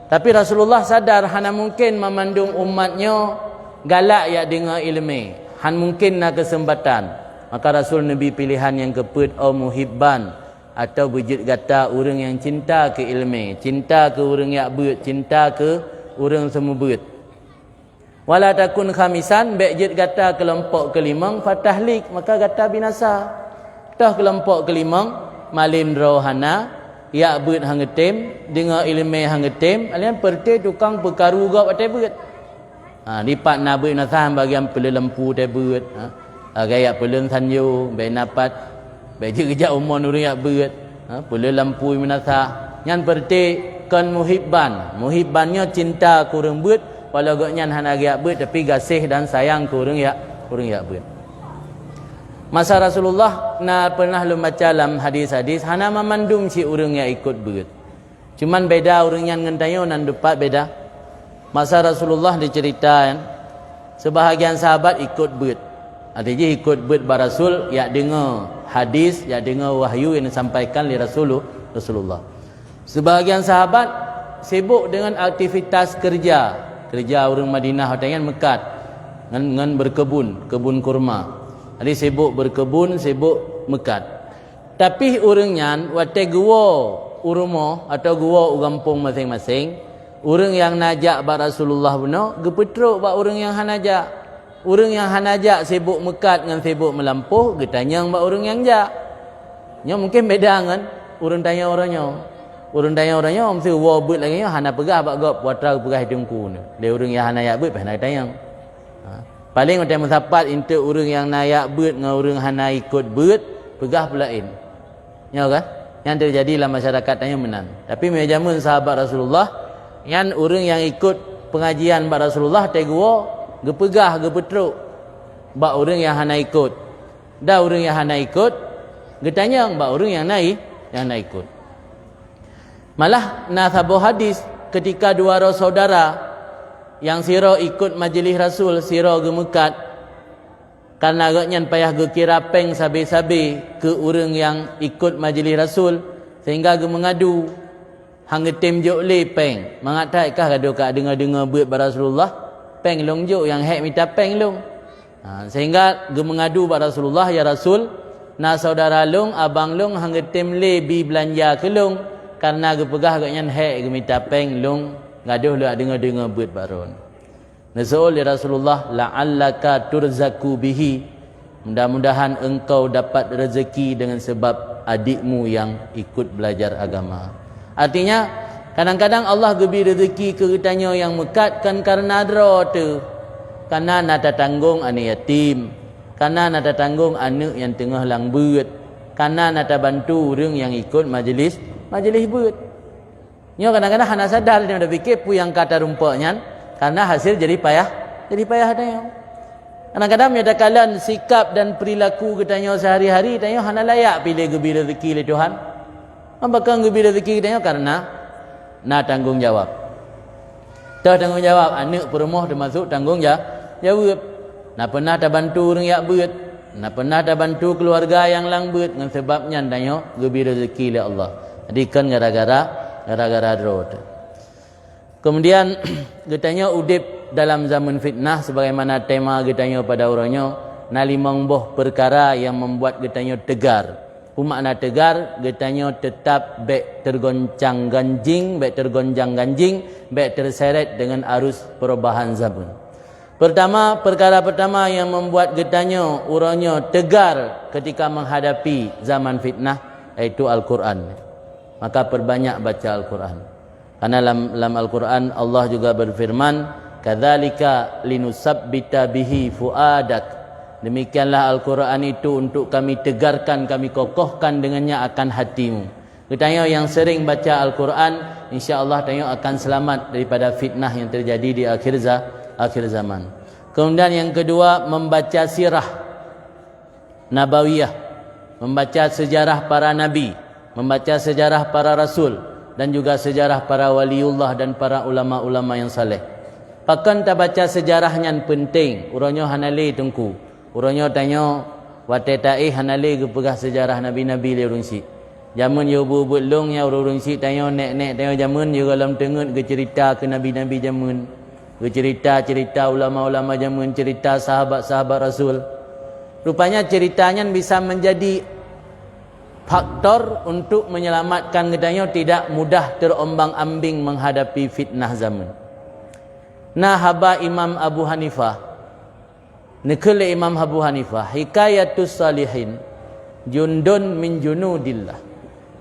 Tapi Rasulullah sadar hana mungkin memandung umatnya galak ya dengar ilmu. Han mungkin nak kesempatan. Maka Rasul Nabi pilihan yang keput muhibban atau wujud kata orang yang cinta ke ilmu, cinta ke orang yang beut, cinta ke orang semua beut. Wala takun khamisan, baik jid gata kelompok kelimang fatahlik, maka gata binasa. Tah kelompok kelimang malin rohana ya beut hangetem dengan ilmu hangetem alian perte tukang perkaru gap ate beut. Lipat na beut nasan bagian pelelempu te beut. Gaya peleng sanyo, baik napat, baik jid kejak umon urang ya beut. Pelelempu minasa. Nyan perte kan muhibbannya cinta kurang beut. Walau gaknya hana giak beut tapi gasih dan sayang ke urang ya beut. Masa Rasulullah na pernah lu baca dalam hadis-hadis hana memandum si urang yang ikut beut. Cuman beda urang yang ngantayo nan depat beda. Masa Rasulullah diceritakan sebahagian sahabat ikut beut. Artinya ikut beut ba Rasul ya dengar hadis, ya dengar wahyu yang disampaikan oleh Rasulullah. Sebahagian sahabat sibuk dengan aktivitas kerja orang Madinah dengan mekat dengan berkebun, kebun kurma. Jadi sibuk berkebun, sibuk mekat. Tapi orangnya wate gua urumo atau gua ugampung masing-masing, orang yang najak ba Rasulullah benar, gepetruk ba orang yang hanajak. Orang yang hanajak sibuk mekat dengan sibuk melampuh, getanya ba orang yang jak. Nya mungkin beda dengan orang tanya orangnya. Urang tanya orangnya mesti wa beut lagi hana pegah bak gop watra pegah hidungku ni. Dia urang yang hana yak beut pernah tanya. Paling macam mensapat inte urang yang nayak beut dengan urang hana ikut beut pegah pelain. Ya kan? Yang terjadi dalam masyarakat tanya menang. Tapi zaman sahabat Rasulullah yang urang yang ikut pengajian bak Rasulullah tegua gepegah gepetruk bak urang yang hana ikut. Dah urang yang hana ikut getanya bak urang yang ikut. Malah nasabo hadis ketika dua saudara yang siro ikut majlis Rasul, siro gemekat karena agaknya payah gekira peng sabi-sabi ke orang yang ikut majlis Rasul sehingga ge mengadu hanggetem jok le peng mangatai kah gaduh ka dengar-dengar beut ba Rasulullah peng long jok yang hek minta peng long. Sehingga ge mengadu ba Rasulullah, ya Rasul na saudara long abang long hanggetem le bi belanja ke long karena gepegah agaknya hek gemita peng long gaduh lu dengar-dengar beut baron. Nasul ya Rasulullah la'allaka turzaku bihi, mudah-mudahan engkau dapat rezeki dengan sebab adikmu yang ikut belajar agama. Artinya kadang-kadang Allah gebi rezeki ke kitanya yang mekat kan karena dra tu. Karena nata tanggung anak yatim, karena nata tanggung anak yang tengah lang beut, karena nata bantu orang yang ikut majlis beut. Nyo kadang-kadang hana sadar dia dah fikir pu yang kata rumpaknya karena hasil jadi payah tanya. Kadang-kadang ada kalan sikap dan perilaku kita sehari-hari tanya hana layak pilih gebi rezeki le Tuhan. Apakah gebi rezeki kita karena na tanggung jawab. Dah tanggung jawab anak perumah termasuk tanggung jawab. Na pernah tak bantu orang yak beut, na pernah tak bantu keluarga yang lang beut dengan sebabnya tanya gebi rezeki le Allah. Jadi kan gara-gara drot. Kemudian getanya udip dalam zaman fitnah sebagaimana tema getanya pada orangnya na limang boh perkara yang membuat getanya tegar. Makna tegar getanya tetap baik tergoncang ganjing, baik terseret dengan arus perubahan zaman. Perkara pertama yang membuat getanya orangnya tegar ketika menghadapi zaman fitnah iaitu Al-Quran. Maka perbanyak baca Al-Quran. Karena dalam Al-Quran Allah juga berfirman, kadzalika linusabbita bihi fuadak. Demikianlah Al-Quran itu untuk kami tegarkan, kami kokohkan dengannya akan hatimu. Kita yang sering baca Al-Quran, insya-Allah tayo akan selamat daripada fitnah yang terjadi di akhir zaman. Kemudian yang kedua, membaca sirah nabawiyah, membaca sejarah para nabi, membaca sejarah para rasul dan juga sejarah para waliullah dan para ulama-ulama yang saleh. Pakan tak baca sejarahnya penting. Urangnya hanale tengku. Urangnya tanya wate taih hanale ke pegah sejarah nabi-nabi le urang si. Zaman yo bu long ya urang si tanya nek-nek tanya zaman yo dalam tengut ke cerita ke nabi-nabi zaman. Ke cerita ulama-ulama zaman, cerita sahabat-sahabat rasul. Rupanya ceritanya bisa menjadi faktor untuk menyelamatkan gedanya tidak mudah terombang-ambing menghadapi fitnah zaman. Nah haba Imam Abu Hanifah. Nekele Imam Abu Hanifah, hikayatus salihin jundun min junudillah.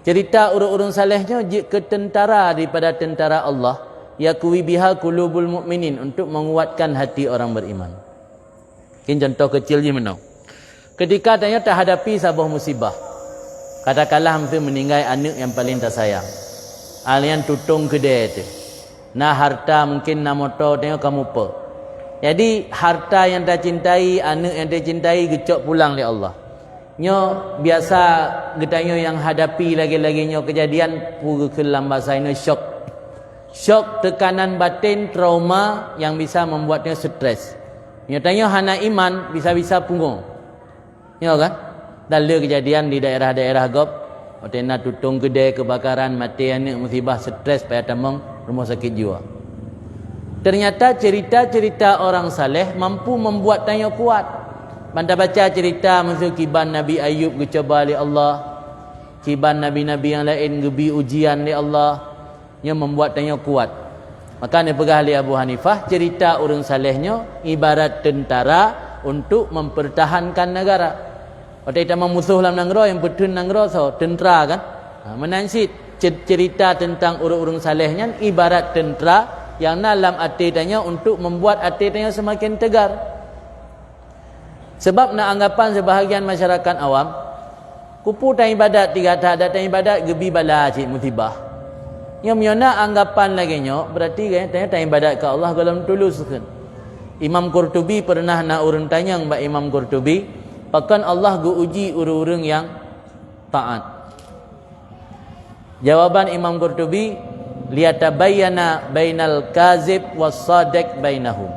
Cerita urung-urung salehnya ke tentara daripada tentara Allah, yakwi biha qulubul mukminin, untuk menguatkan hati orang beriman. Ini contoh kecil je mana. Ketika tanya tak hadapi sebuah musibah, katakanlah hampir meninggal anak yang paling tak sayang, alian tutung kedai tu, nah harta mungkin nak motor tengok kamu apa. Jadi harta yang tak cintai, anak yang tak cintai, gecok pulang oleh Allah. Nyo biasa getanyo yang hadapi lagi-lagi nyo kejadian pura ke dalam bahasa ini syok. Syok, tekanan batin, trauma yang bisa membuatnya stres. Nyo tanya hana iman bisa-bisa punggung. Nyo kan? Dalam kejadian di daerah-daerah gop, otena tutung kedai kebakaran, mati anak, musibah, stres, payah tamang, rumah sakit jiwa. Ternyata cerita-cerita orang saleh mampu membuat tanya kuat. Banda baca cerita masa kiban Nabi Ayub dicoba oleh Allah, kiban nabi-nabi yang lain gebi ujian oleh Allah, yang membuat tanya kuat. Maka ni pegah oleh Abu Hanifah, cerita orang salehnya ibarat tentara untuk mempertahankan negara. Waktu kita memusuh dalam negara yang betul negara so tentera kan. Menansit cerita tentang orang-orang salehnya ibarat tentera yang dalam hati tanya untuk membuat hati tanya semakin tegar. Sebab nak anggapan sebahagian masyarakat awam, kupu tak ibadat, tiga tak ada tak ibadat, gebi bala cik musibah. Yang miona anggapan lagi nyok, berarti kan tanya tak ibadat ke Allah kalau tulus kan. Imam Qurtubi pernah nak urun tanya mbak Imam Qurtubi, pakan Allah gu uji urang-urang yang taat. Jawaban Imam Qurtubi, liyatabayyana bainal kazib was sadiq bainahum,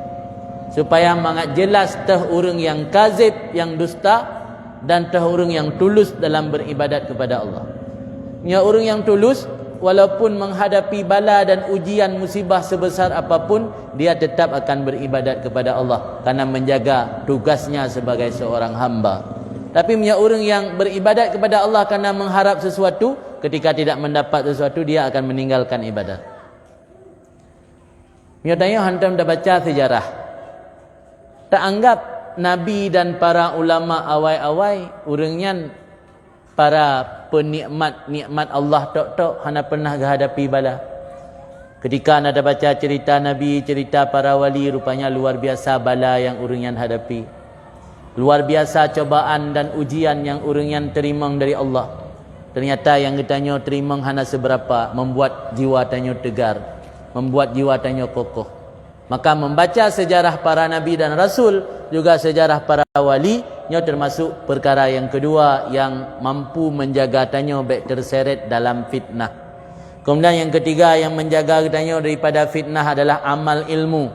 supaya mangat jelas tah orang yang kazib, yang dusta, dan tah orang yang tulus dalam beribadat kepada Allah. Nya orang yang tulus walaupun menghadapi bala dan ujian musibah sebesar apapun, dia tetap akan beribadat kepada Allah karena menjaga tugasnya sebagai seorang hamba. Tapi punya orang yang beribadat kepada Allah karena mengharap sesuatu, ketika tidak mendapat sesuatu dia akan meninggalkan ibadat. Punya tanya hantam dah baca sejarah. Tak anggap Nabi dan para ulama awai-awai orangnya para penikmat-nikmat Allah tok-tok hana pernah hadapi bala. Ketika anda baca cerita Nabi, cerita para wali, rupanya luar biasa bala yang orangnya hadapi. Luar biasa cobaan dan ujian yang orangnya terima dari Allah. Ternyata yang kita terima hana seberapa, membuat jiwa tanya tegar, membuat jiwa tanya kokoh. Maka membaca sejarah para nabi dan rasul, juga sejarah para wali, nya termasuk perkara yang kedua yang mampu menjaga tanya baik terseret dalam fitnah. Kemudian yang ketiga yang menjaga tanya daripada fitnah adalah amal ilmu.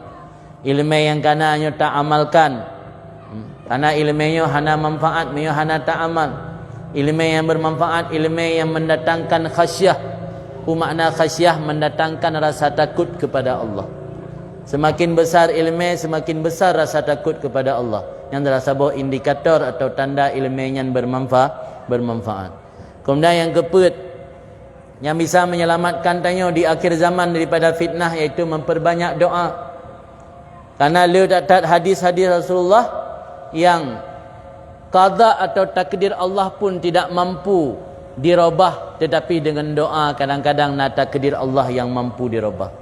Ilmu yang kananya tak amalkan, karena ilmunya hana manfaat, ilmu hana tak amal. Ilmu yang bermanfaat, ilmu yang mendatangkan khasyah. Makna khasyah mendatangkan rasa takut kepada Allah. Semakin besar ilmu, semakin besar rasa takut kepada Allah. Yang terasa sebuah indikator atau tanda ilmu yang bermanfaat. Kemudian yang keempat, yang bisa menyelamatkan tanya di akhir zaman daripada fitnah, iaitu memperbanyak doa. Karena lihat hadis-hadis Rasulullah yang qada atau takdir Allah pun tidak mampu dirubah, tetapi dengan doa kadang-kadang takdir Allah yang mampu dirubah.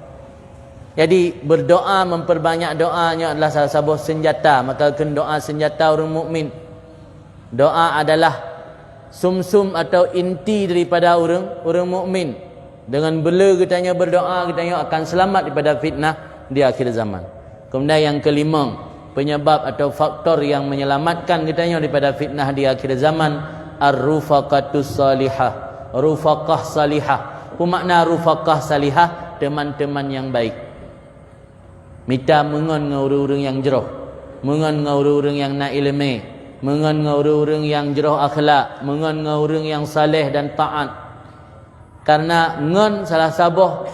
Jadi berdoa, memperbanyak doanya adalah salah satu senjata. Maka doa senjata orang mukmin. Doa adalah sumsum atau inti daripada orang mukmin. Dengan bela katanya berdoa, katanya akan selamat daripada fitnah di akhir zaman. Kemudian yang kelima, penyebab atau faktor yang menyelamatkan katanya daripada fitnah di akhir zaman, ar-rufaqatus salihah, rufaqah salihah. Apa makna rufaqah salihah? Teman-teman yang baik. Mita mengon dengan orang-orang yang jeroh, mengon dengan orang-orang yang nak ilmu, mengon dengan orang-orang yang jeroh akhlak, mengon dengan orang yang saleh dan taat. Karena ngon salah satu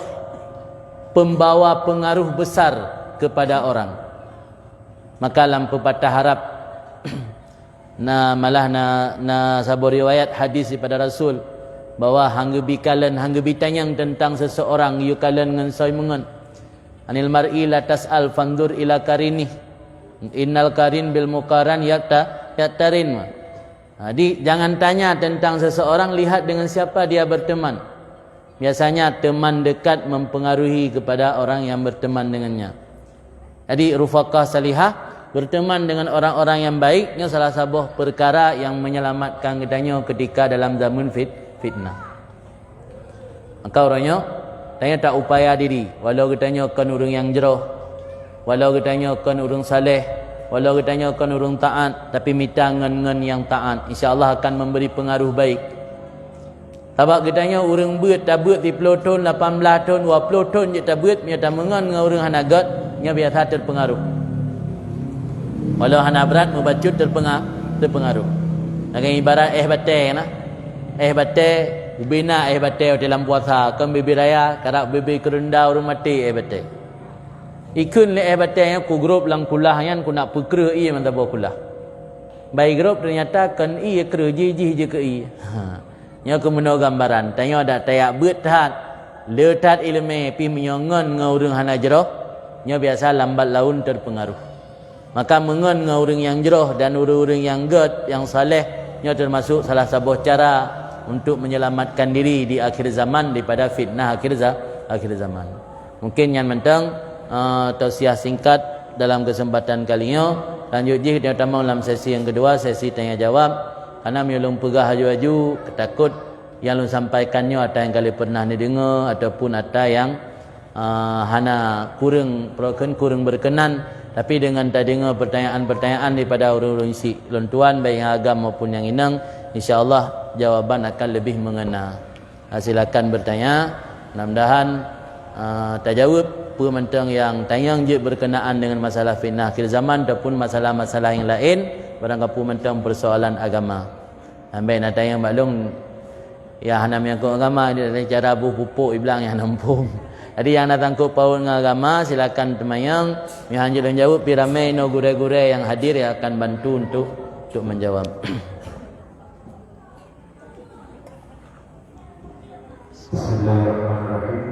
pembawa pengaruh besar kepada orang. Maka dalam pepatah Arab malah sabu riwayat hadis daripada Rasul bahwa hanggebi kalen hanggebi tanyang tentang seseorang yu kalen ngan soy mengon. Anil mar'i la tas'al fandur ila karinih. Innal karin bil muqaran yaktarin. Jadi jangan tanya tentang seseorang, lihat dengan siapa dia berteman. Biasanya teman dekat mempengaruhi kepada orang yang berteman dengannya. Jadi rufaqah salihah, berteman dengan orang-orang yang baiknya salah satu perkara yang menyelamatkan kitanya ketika dalam zaman fitnah. Maka orangnya tanya tak upaya diri, walau kitanya kan orang yang jauh, walau kitanya kan orang saleh, walau kitanya kan orang taat, tapi minta ngan yang taat, insya-Allah akan memberi pengaruh baik. Sebab kitanya orang buat tak buat 10 tahun, 18 tahun, 20 tahun je tak buat, dia tak mengan dengan orang hanagat, dia biasa terpengaruh. Walau hana berat membacut terpengaruh. Nak ibarat batai nah. Batai ubina batai dalam puasa, kan bibi raya, karak bibi kerenda orang mati batai. Ikun le batai yang ku grup lang kulah yang ku nak pekera ia mantap kulah. Baik grup ternyata kan ia kerja je ke ia. Nya ku meno gambaran, tanya ada tayak betat, letat ilmu pi menyongon ngau orang hana jeroh, nya biasa lambat laun terpengaruh. Maka mengen dengan orang yang jeroh dan orang-orang yang ged, yang saleh, nya termasuk salah satu cara untuk menyelamatkan diri di akhir zaman daripada fitnah akhir zaman. Mungkin yang mentang tausiah singkat dalam kesempatan kali ini. Lanjut je kita tambah dalam sesi yang kedua, sesi tanya jawab. Karena menyelung pegah haju-haju, ketakut yang lu sampaikannya ada yang kali pernah didengar ataupun ada yang hana kurang berkenan. Tapi dengan tak dengar pertanyaan-pertanyaan daripada orang-orang isi lontuan baik yang agam maupun yang inang, insya-Allah jawaban akan lebih mengena. Silakan bertanya. Mudah-mudahan tak jawab pementang yang tayang je berkenaan dengan masalah fitnah akhir zaman ataupun masalah-masalah yang lain, barang kapu mentang persoalan agama. Ambil nak tayang maklum ya hana menyangkut agama, dia ada cara pupuk iblang yang nampung. Jadi yang nak tangkap paut dengan agama, silakan temayang. Yang hanya jawab pi ramai no gure-gure yang hadir yang akan bantu untuk menjawab. Bismillahirrahmanirrahim.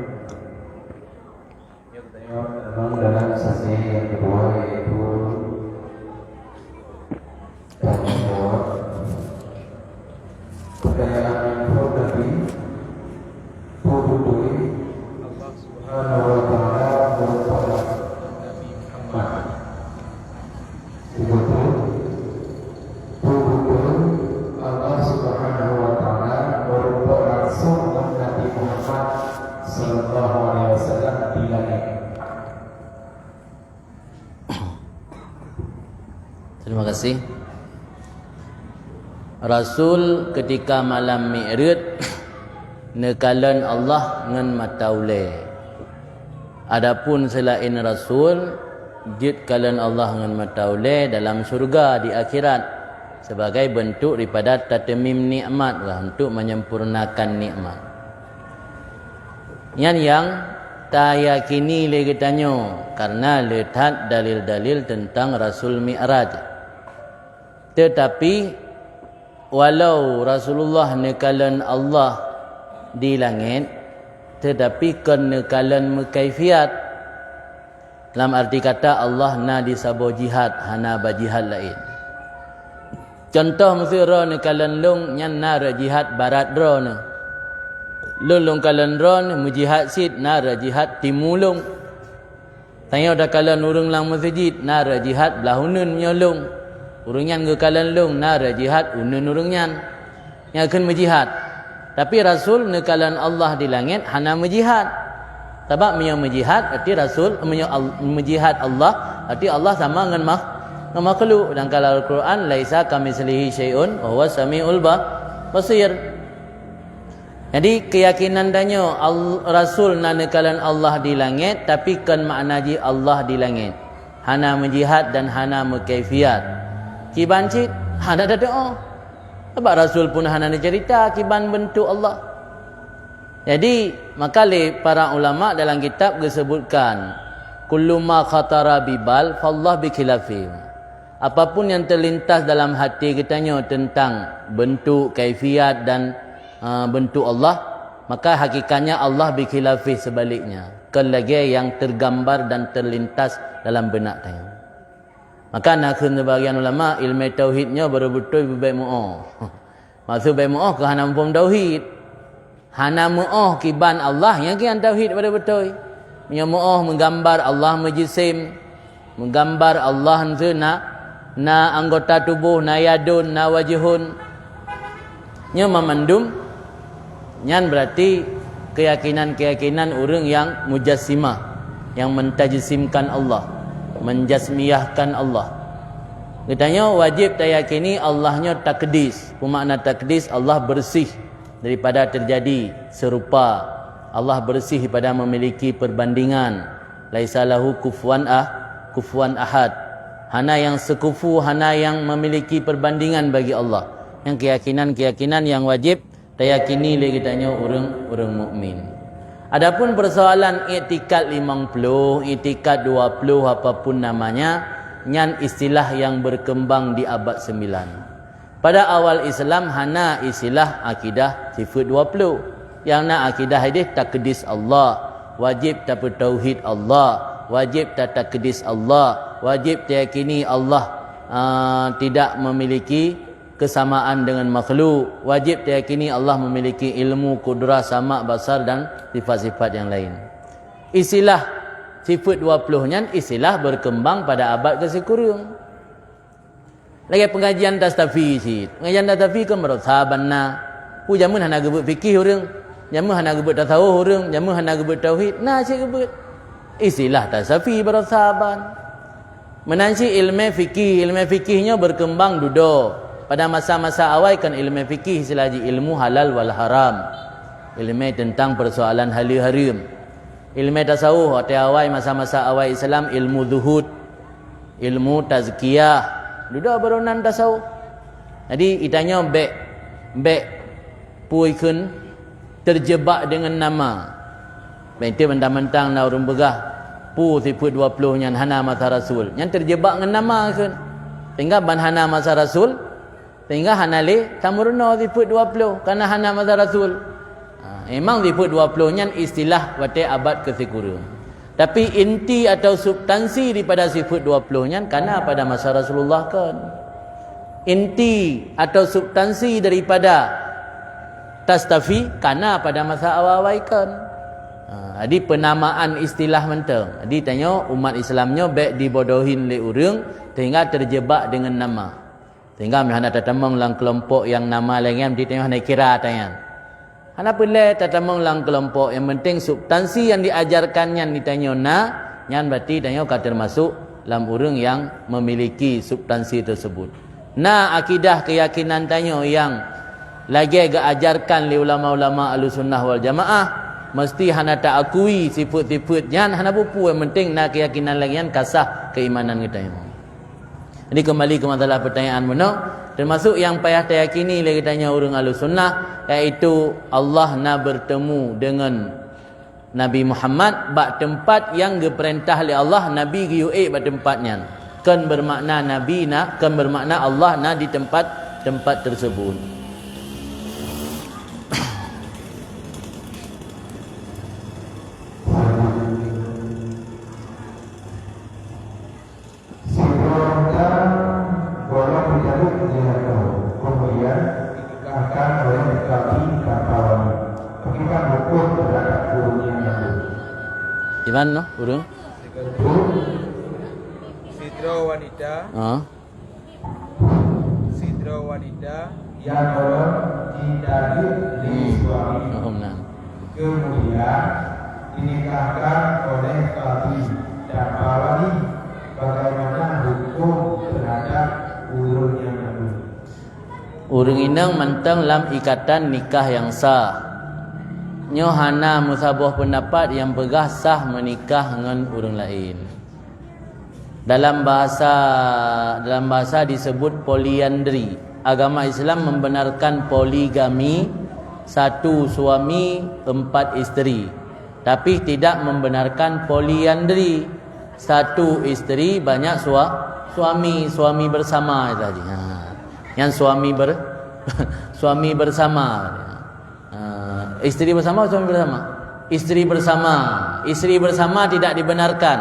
Dalam sesi yang kedua yaitu tanya jawab. Pertanyaan yang tadi hubungi Allah Subhanahu wa taala merupakan Muhammad. Betul. Hubungi Allah Subhanahu wa taala merupakan langsung Nabi Muhammad sallallahu alaihi wasallam di langit. Terima kasih. Rasul ketika malam Mi'raj nekalan Allah ngan mataule. Adapun selain Rasul jid kalan Allah ngan mataule dalam surga di akhirat sebagai bentuk daripada tatamim nikmat lah, untuk menyempurnakan nikmat. Yang tak yakini lagi tanya karena lihat dalil-dalil tentang Rasul Mi'raj. Tetapi walau Rasulullah nekalan Allah di langit, tetapi kan nekalan mukaifiat. Dalam arti kata Allah na disabo jihad, hana bajihad lain. Contoh mesti ro nekalan lung nyan na jihad barat ro na. Lung kalan ron mujihad sit na jihad timulung. Tanya dah kalan urang lang masjid na jihad belahunun menyolong. Urang nyan ke kalan lung na jihad unun urang nyan. Yang akan menjihad. Tapi Rasul nekalan Allah di langit hana menjihad. Sebab yang menjihad arti Rasul menjihad Allah, arti Allah sama dengan makhluk. Dan kalau Al-Quran laisa kamitslihi syai'un wa huwas samiul basir. Jadi keyakinan tanya Rasul nekalan Allah di langit, tapi kan makna ji Allah di langit. Hana menjihad dan hana mukaifiat. Kiban cit hana ada doa. Sebab Rasul pun hana cerita kiban bentuk Allah. Jadi maka para ulama dalam kitab disebutkan kullu ma khatara bibal fallah bi khilafi. Apapun yang terlintas dalam hati kitanya tentang bentuk, kaifiat dan bentuk Allah, maka hakikatnya Allah bi khilafi sebaliknya. kelagi yang tergambar dan terlintas dalam benak tanya. Maka nak sebagian ulama ilmu tauhidnya betul-betul baik mu'ah. Maksud baik mu'ah ke hana mumpum tauhid. Hana mu'ah kiban Allah yang kian tauhid betul-betul. Punya mu'ah menggambar Allah majisim, menggambar Allah itu na anggota tubuh, na yadun, na wajihun. Nya memandum nyan berarti keyakinan-keyakinan orang yang mujassimah, yang mentajsimkan Allah, menjasmiyahkan Allah. Katanya wajib tayakini Allahnya takdis. Bermakna takdis Allah bersih daripada terjadi serupa. Allah bersih daripada memiliki perbandingan. Laisa lahu kufuwan ahad. Hana yang sekufu, hana yang memiliki perbandingan bagi Allah. Yang keyakinan-keyakinan yang wajib tayakini le katanya orang mukmin. Adapun persoalan i'tikad 50, i'tikad 20 apapun namanya, nyan istilah yang berkembang di abad 9. Pada awal Islam hana istilah akidah sifat 20. Yang nak akidah hadis takdis Allah, wajib tak tauhid Allah, wajib tak takdis Allah, wajib tayakini Allah tidak memiliki kesamaan dengan makhluk, wajib tayakini Allah memiliki ilmu, kudrah, sama, basar dan sifat-sifat yang lain. Istilah sifat 20-nya istilah berkembang pada abad ke-10. Lagi pengajian tastafi si. Pengajian tastafi kan merothaban na. Pu jamun hana gebut fikih urang, jamun hana gebut tasawuf urang, jamun hana gebut tauhid. Nah si gebut. Istilah tastafi berothaban. Menansi ilmu fikihnya berkembang dudo. Pada masa-masa awal kan ilmu fikih istilah ilmu halal wal haram. Ilmu tentang persoalan halal haram. Ilmu tasawuf atau awal masa-masa awal Islam ilmu zuhud, ilmu tazkiyah. Duda beronan tasawuf. Jadi itanya bek puikun terjebak dengan nama. Bente mentang-mentang na urang begah pu sifat 20 nyan hana masa rasul. Yang terjebak dengan nama kan. Sehingga ban hana masa rasul, sehingga hana le tamurna sifat 20 karena hana masa rasul. Memang sifat 20 nyan istilah wate abad ke-10. Tapi inti atau substansi daripada sifat 20 nyan karena pada masa Rasulullah kan. Inti atau substansi daripada tastafi karena pada masa awal-awal kan. Jadi penamaan istilah mentang. Jadi tanya umat Islamnya baik dibodohin le urang sehingga terjebak dengan nama. Sehingga hana tatamang lang kelompok yang nama lain di tengah nak kira tanya. Hana pelai tatamang lang kelompok yang penting substansi yang diajarkannya ditanya nyan berarti tanya ka termasuk dalam urang yang memiliki substansi tersebut. Akidah keyakinan tanya yang lagi diajarkan oleh ulama-ulama Ahlussunnah wal Jamaah mesti hana tak akui sifat-sifat nyan hana pupu yang penting keyakinan lagian kasah keimanan kita yang. Jadi kembali ke masalah pertanyaan mana, termasuk yang payah tayakini lagi tanya orang Ahlussunnah, iaitu Allah nak bertemu dengan Nabi Muhammad bak tempat yang diperintah oleh Allah Nabi giu'e bak tempatnya. Kan bermakna Nabi nak, kan bermakna Allah nak di tempat tersebut. Di mana urang? Sidra wanita. Sidra wanita yang ditarik di suami. Kemudian dinikahkan oleh kadi dan wali. Bagaimana hukum terhadap urang yang baru? Urang inang mantang dalam ikatan nikah yang sah. Nyohana musabah pendapat yang pegah sah menikah dengan orang lain. Dalam bahasa disebut poliandri. Agama Islam membenarkan poligami, 1 suami 4 isteri. Tapi tidak membenarkan poliandri, 1 isteri banyak suami bersama saja. Yang suami bersama. Isteri bersama atau suami bersama? isteri bersama. Isteri bersama tidak dibenarkan.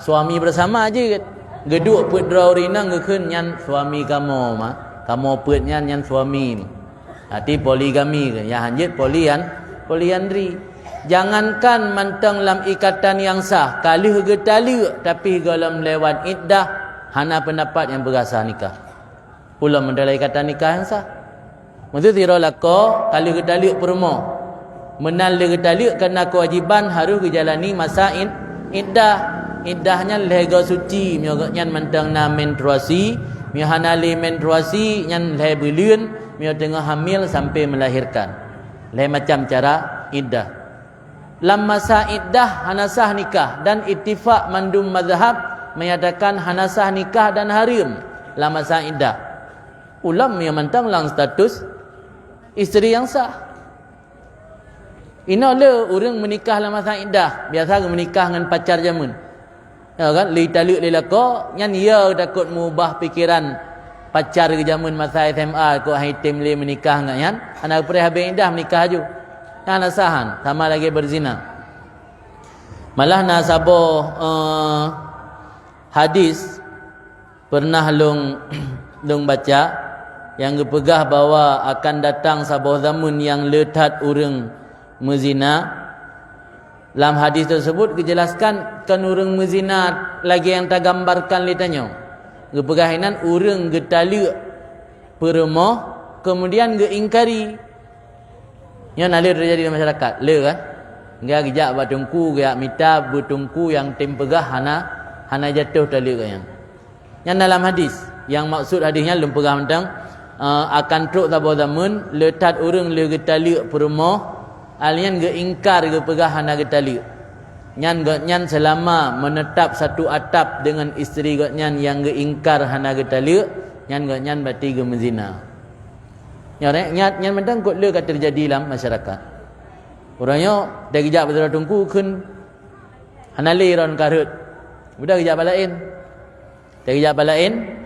Suami bersama aje geduk put draw rinang ke keun nyan suami kamu mah. Kamu put nyan suami. Hati poligami ke. Yang hanjit poliandri. Jangankan mantang lam ikatan yang sah, kalih ge tali tapi dalam lewat iddah hana pendapat yang berasah nikah. Pula mendalam ikatan nikah yang sah. Maksud tira lako kalih ge tali permo. Menal ge tali kerana kewajiban harus dijalani masa iddah. Iddahnya lega suci, nyan mantang na menstruasi, mi hanali menstruasi nyan le bulan, mi tengah hamil sampai melahirkan. Le macam cara iddah. Lam masa iddah hanasah nikah dan ittifaq mandum mazhab menyatakan hanasah nikah dan haram lam masa iddah. Ulam yang mantang lang status isteri yang sah. Ina le orang menikah lam masa iddah, biasa menikah dengan pacar jamun. Ya kan, li taluk li lako nyan ya takut mengubah pikiran pacar ke jamun masa SMA ko haitim li menikah ngak nyan, anak pre habis iddah menikah aju. Nasahan sama lagi berzina. Malah nasabo hadis pernah long baca yang gepegah bahawa akan datang sabuh zaman yang letat urang mezina. Dalam hadis tersebut dijelaskan kan urang mezina lagi yang tak gambarkan litanya. Gepegahinan urang getali peremoh kemudian geingkari. Yang nalir terjadi di masyarakat. Le kan? Dia gejak batungku, gejak mita batungku yang tempegah hana jatuh tali kan. Yang dalam hadis, yang maksud hadisnya lum pegah tentang akan truk tabu zaman letat urang le getali perumoh alian ge ingkar ge pegah hana getali. Nyan selama menetap satu atap dengan isteri nyan yang ge ingkar hana getali, nyan berarti ge menzina. Nyat mentang kot le kat terjadi dalam masyarakat. Orangnya dah kejap betul tungku kun hanali ron karut. Budak kejap balain. Dah kejap balain.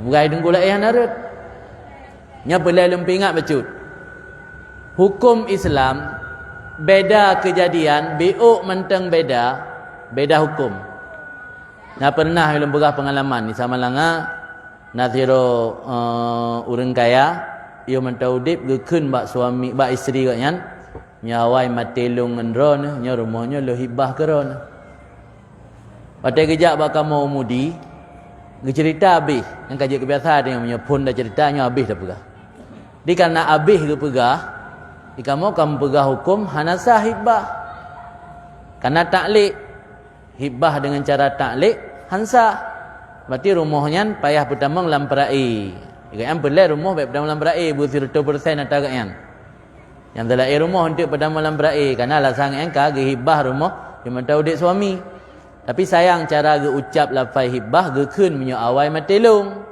Bukai tungku lain hanarut. Nya pelai lempingat becut. Hukum Islam beda kejadian, BO mentang beda hukum. Nya pernah lempegah pengalaman di Samalanga. Naziro urang kaya ia mentaudip gekeun bak suami bak isteri katnyan nyawai matelung ngendron nya rumahnya lo hibah keron. Patai kejap bak kamu mudi cerita habis yang kaji kebiasaan dengan menyepun dah ceritanya habis dah pegah. Di karena habis ke pegah di kamu pegah hukum hanasah hibah. Karena taklik hibah dengan cara taklik hansah. Berarti rumahnya payah pertama lam perai. Yang pelai rumah baik pertama lam perai 100% atau yang. Yang telah rumah untuk pertama lam perai karena alasan yang kage hibah rumah dia tahu dik suami. Tapi sayang cara ge ucap lafai hibah ge keun menyo awai matelung.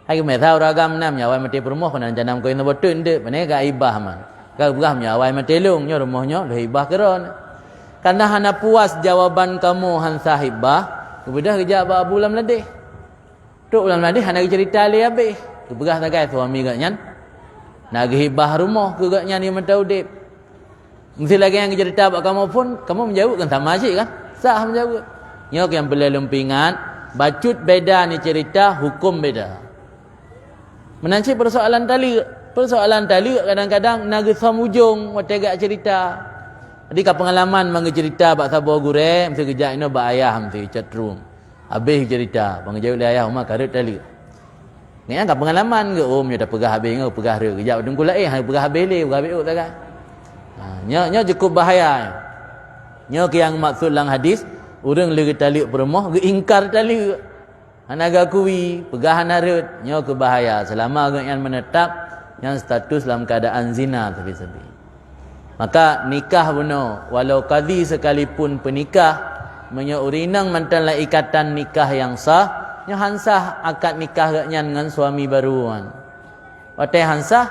Hai ke tahu ragam nam awai mate rumah kana janam ko ino botun de pane ga hibah man. Ka begah menyo awai matelung nyo rumahnya le hibah keron. Karena hana puas jawaban kamu hansa hibah. Kemudian kejap abu lam ladih. Tok lam ladih hana cerita le habis. Kepegah tagai suami gatnyan. Nak hibah rumah ke gatnyan ni mentaudip. Mesti lagi yang cerita bak kamu pun kamu menjawab kan sama asyik kan? Sah menjawab. Nyok yang boleh lumpingan, bacut beda ni cerita, hukum beda. Menanci persoalan tali kadang-kadang nak gesam ujung wategak cerita. Jadi ka pengalaman mangga cerita bak sabar gure mesti kejak ino bak ayah mesti chatrum. Habis cerita bang jauh le ayah rumah karut tali. Ni ka pengalaman ke nya dah pegah habis ngau pegah re kejak tunggu lain hai pegah habis le pegah habis tak kan. Nya cukup bahaya. Nya ke yang maksud lang hadis urang le tali permoh ge ingkar tali. Hanaga kuwi pegah hanarut nya ke bahaya selama yang menetap yang status dalam keadaan zina tepi-tepi. Maka nikah benar walau qadhi sekalipun penikah menyurinang mantanlah ikatan nikah yang sah nya hansah akad nikah gatnya dengan suami baruan. Patai hansah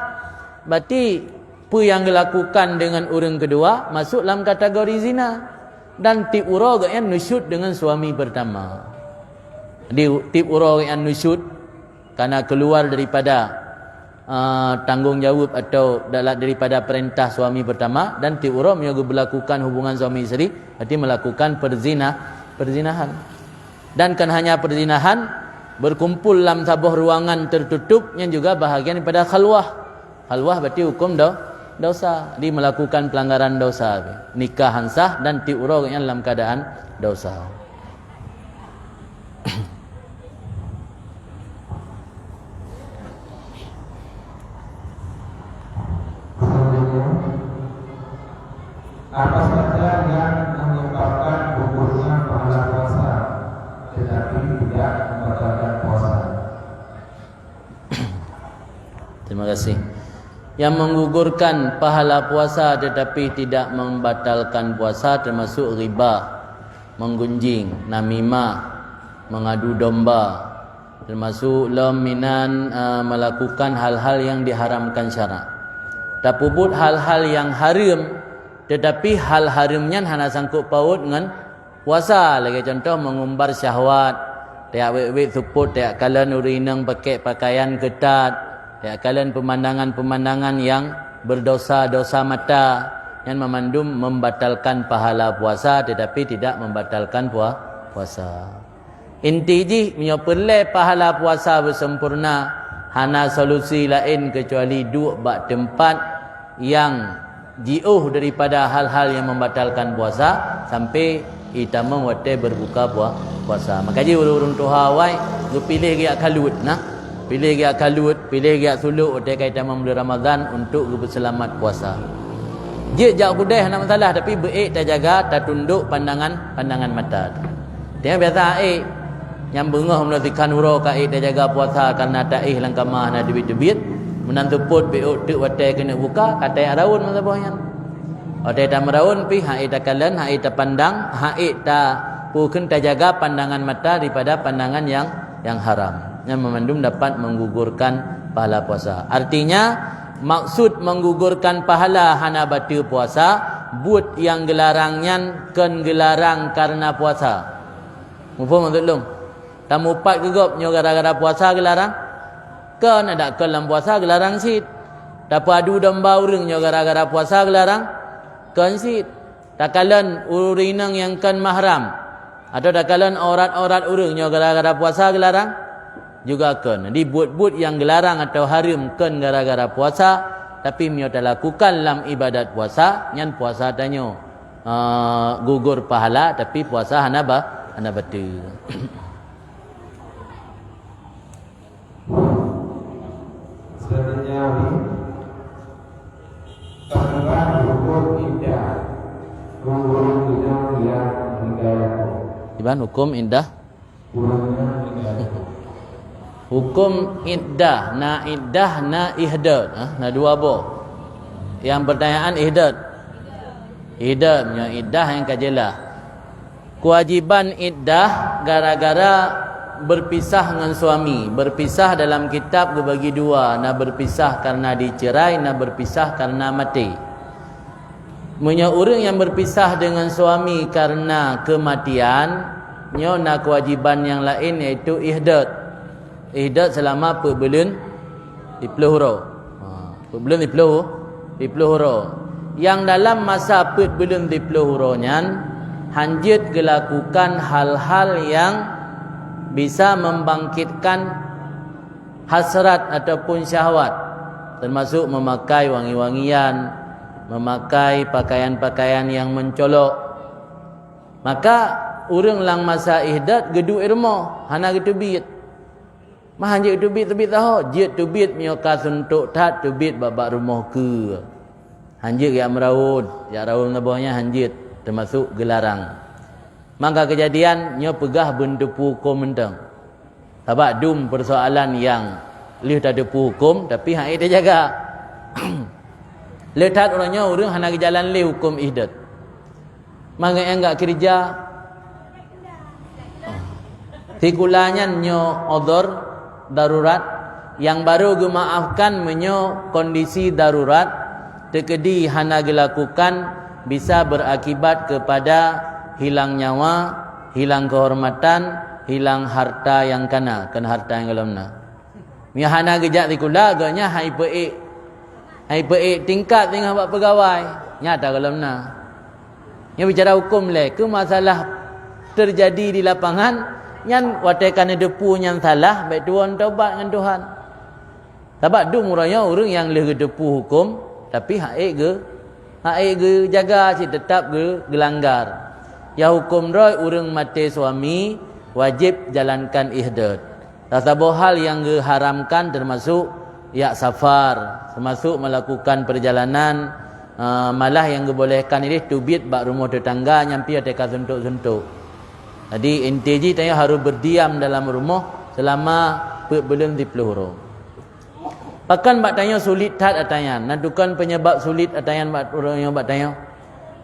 berarti apa yang dilakukan dengan orang kedua masuk dalam kategori zina dan tip ura gatnya nusyud dengan suami pertama. Jadi tip ura gatnya nusyud karena keluar daripada tanggungjawab atau daripada perintah suami pertama, dan tiura menyogo melakukan hubungan suami isteri berarti melakukan perzinahan. Dan kan hanya perzinahan, berkumpul dalam sebuah ruangan tertutup yang juga bahagian daripada khalwah. Khalwah berarti hukum dosa, dia melakukan pelanggaran dosa. Nikahan sah dan tiura yang dalam keadaan dosa. Apa saja yang menyebabkan gugurnya pahala puasa tetapi tidak membatalkan puasa? Terima kasih. Yang menggugurkan pahala puasa tetapi tidak membatalkan puasa termasuk riba, menggunjing, namimah, mengadu domba, termasuk laminan melakukan hal-hal yang diharamkan syarak. Tapubut hal-hal yang haram tetapi hal haramnya hanya sangkut paut dengan puasa. Lagi contoh mengumbar syahwat, tiap wek suput, tiap kalian urinang pakai pakaian ketat, tiap kalian pemandangan-pemandangan yang berdosa-dosa mata yang memandum membatalkan pahala puasa tetapi tidak membatalkan puasa. Inti ji menyopelai pahala puasa bersempurna hana solusi lain kecuali dua bak tempat yang jauh daripada hal-hal yang membatalkan puasa sampai kita memwate berbuka puasa. Maka ji urung tuhawai tu pilih giak kalut nah. Pilih giak kalut, pilih giak suluk utai kaitan bulan Ramadan untuk berselamat puasa. Je jak kudai nak masalah tapi baik tak jaga tak tunduk pandangan mata. Dia biasa yang bengah melakukan hurau kai tak jaga puasa karena taih langkamah na debit-debit menantu pot beok tek watai kena buka katai araun masa bohyan. Watai tak meraun pi hai tak kalan hai tak pandang hai tak pukun tak jaga pandangan mata daripada pandangan yang haram yang memandum dapat menggugurkan pahala puasa. Artinya maksud menggugurkan pahala hana batal puasa but yang gelarangnya ken gelarang karena puasa. Mufaham belum? Tamu pat gegop nyo gara-gara puasa gelarang kan ada ke dalam puasa gelarang sit. Dapat adu domba urang nyo gara-gara puasa gelarang kan sit. Takalan urinang yang kan mahram atau takalan aurat-aurat urang nyo gara-gara puasa gelarang juga kan. Jadi buat-buat yang gelarang atau haram kan gara-gara puasa tapi mio tak lakukan dalam ibadat puasa nyan puasa tanyo gugur pahala tapi puasa hana batal. Selanjutnya tentang hukum indah. Hukum indah yang menggayahku. Iban hukum indah. Hukum iddah na ihdad. Na dua bo. Yang pertanyaan ihdad. Ihdad punya iddah yang kajelah. Kewajiban iddah gara-gara berpisah dengan suami. Berpisah dalam kitab dibagi dua. Na berpisah karena dicerai, na berpisah karena mati. Punya orang yang berpisah dengan suami karena kematian, nyo na kewajiban yang lain iaitu ihdad. Ihdad selama 4 bulan 10 hurau. 4 bulan 10 hurau. Yang dalam masa 4 bulan 10 hurau nyan hanjit dilakukan hal-hal yang bisa membangkitkan hasrat ataupun syahwat, termasuk memakai wangi-wangian, memakai pakaian-pakaian yang mencolok. Maka urang lang masa ihdad gedu irmo hana getubit. Mah hanjit tubit tahu, jit tubit mioka suntuk tat tubit babak rumah ke. Hanjit ya meraud, ya raud nabahnya hanjit termasuk gelarang. Maka kejadian nyo pegah bentuk hukum mentang. Sebab dum persoalan yang lih tak ada hukum tapi hak dia jaga. Letat orangnya orang hana jalan lih hukum ihdad. Maka yang enggak kerja tikulanya nyo odor darurat yang baru gemaafkan menyo kondisi darurat tekedi hana dilakukan bisa berakibat kepada hilang nyawa, hilang kehormatan, hilang harta yang kana, kan harta yang dalamna. Mihana gejak tikula agaknya hai peik tingkat tengah buat pegawai. Nyata kalau benar. Yang bicara hukum le ke masalah terjadi di lapangan nyan watekan depu yang salah baik tuan taubat dengan Tuhan. Sebab du muranya orang yang leh depu hukum tapi hak ge jaga si tetap ge gelanggar. Ya hukum roy orang mati suami wajib jalankan ihdad. Tasabah hal yang ge haramkan termasuk ya safar, termasuk melakukan perjalanan malah yang dibolehkan ini tubit bak rumah tetangga nyampi ateka suntuk-suntuk. Jadi inti tanya harus berdiam dalam rumah selama belum 10 huruf. Pakan bak tanya sulit tat atanya. Nantukan penyebab sulit atanya bak urangnya bak tanya.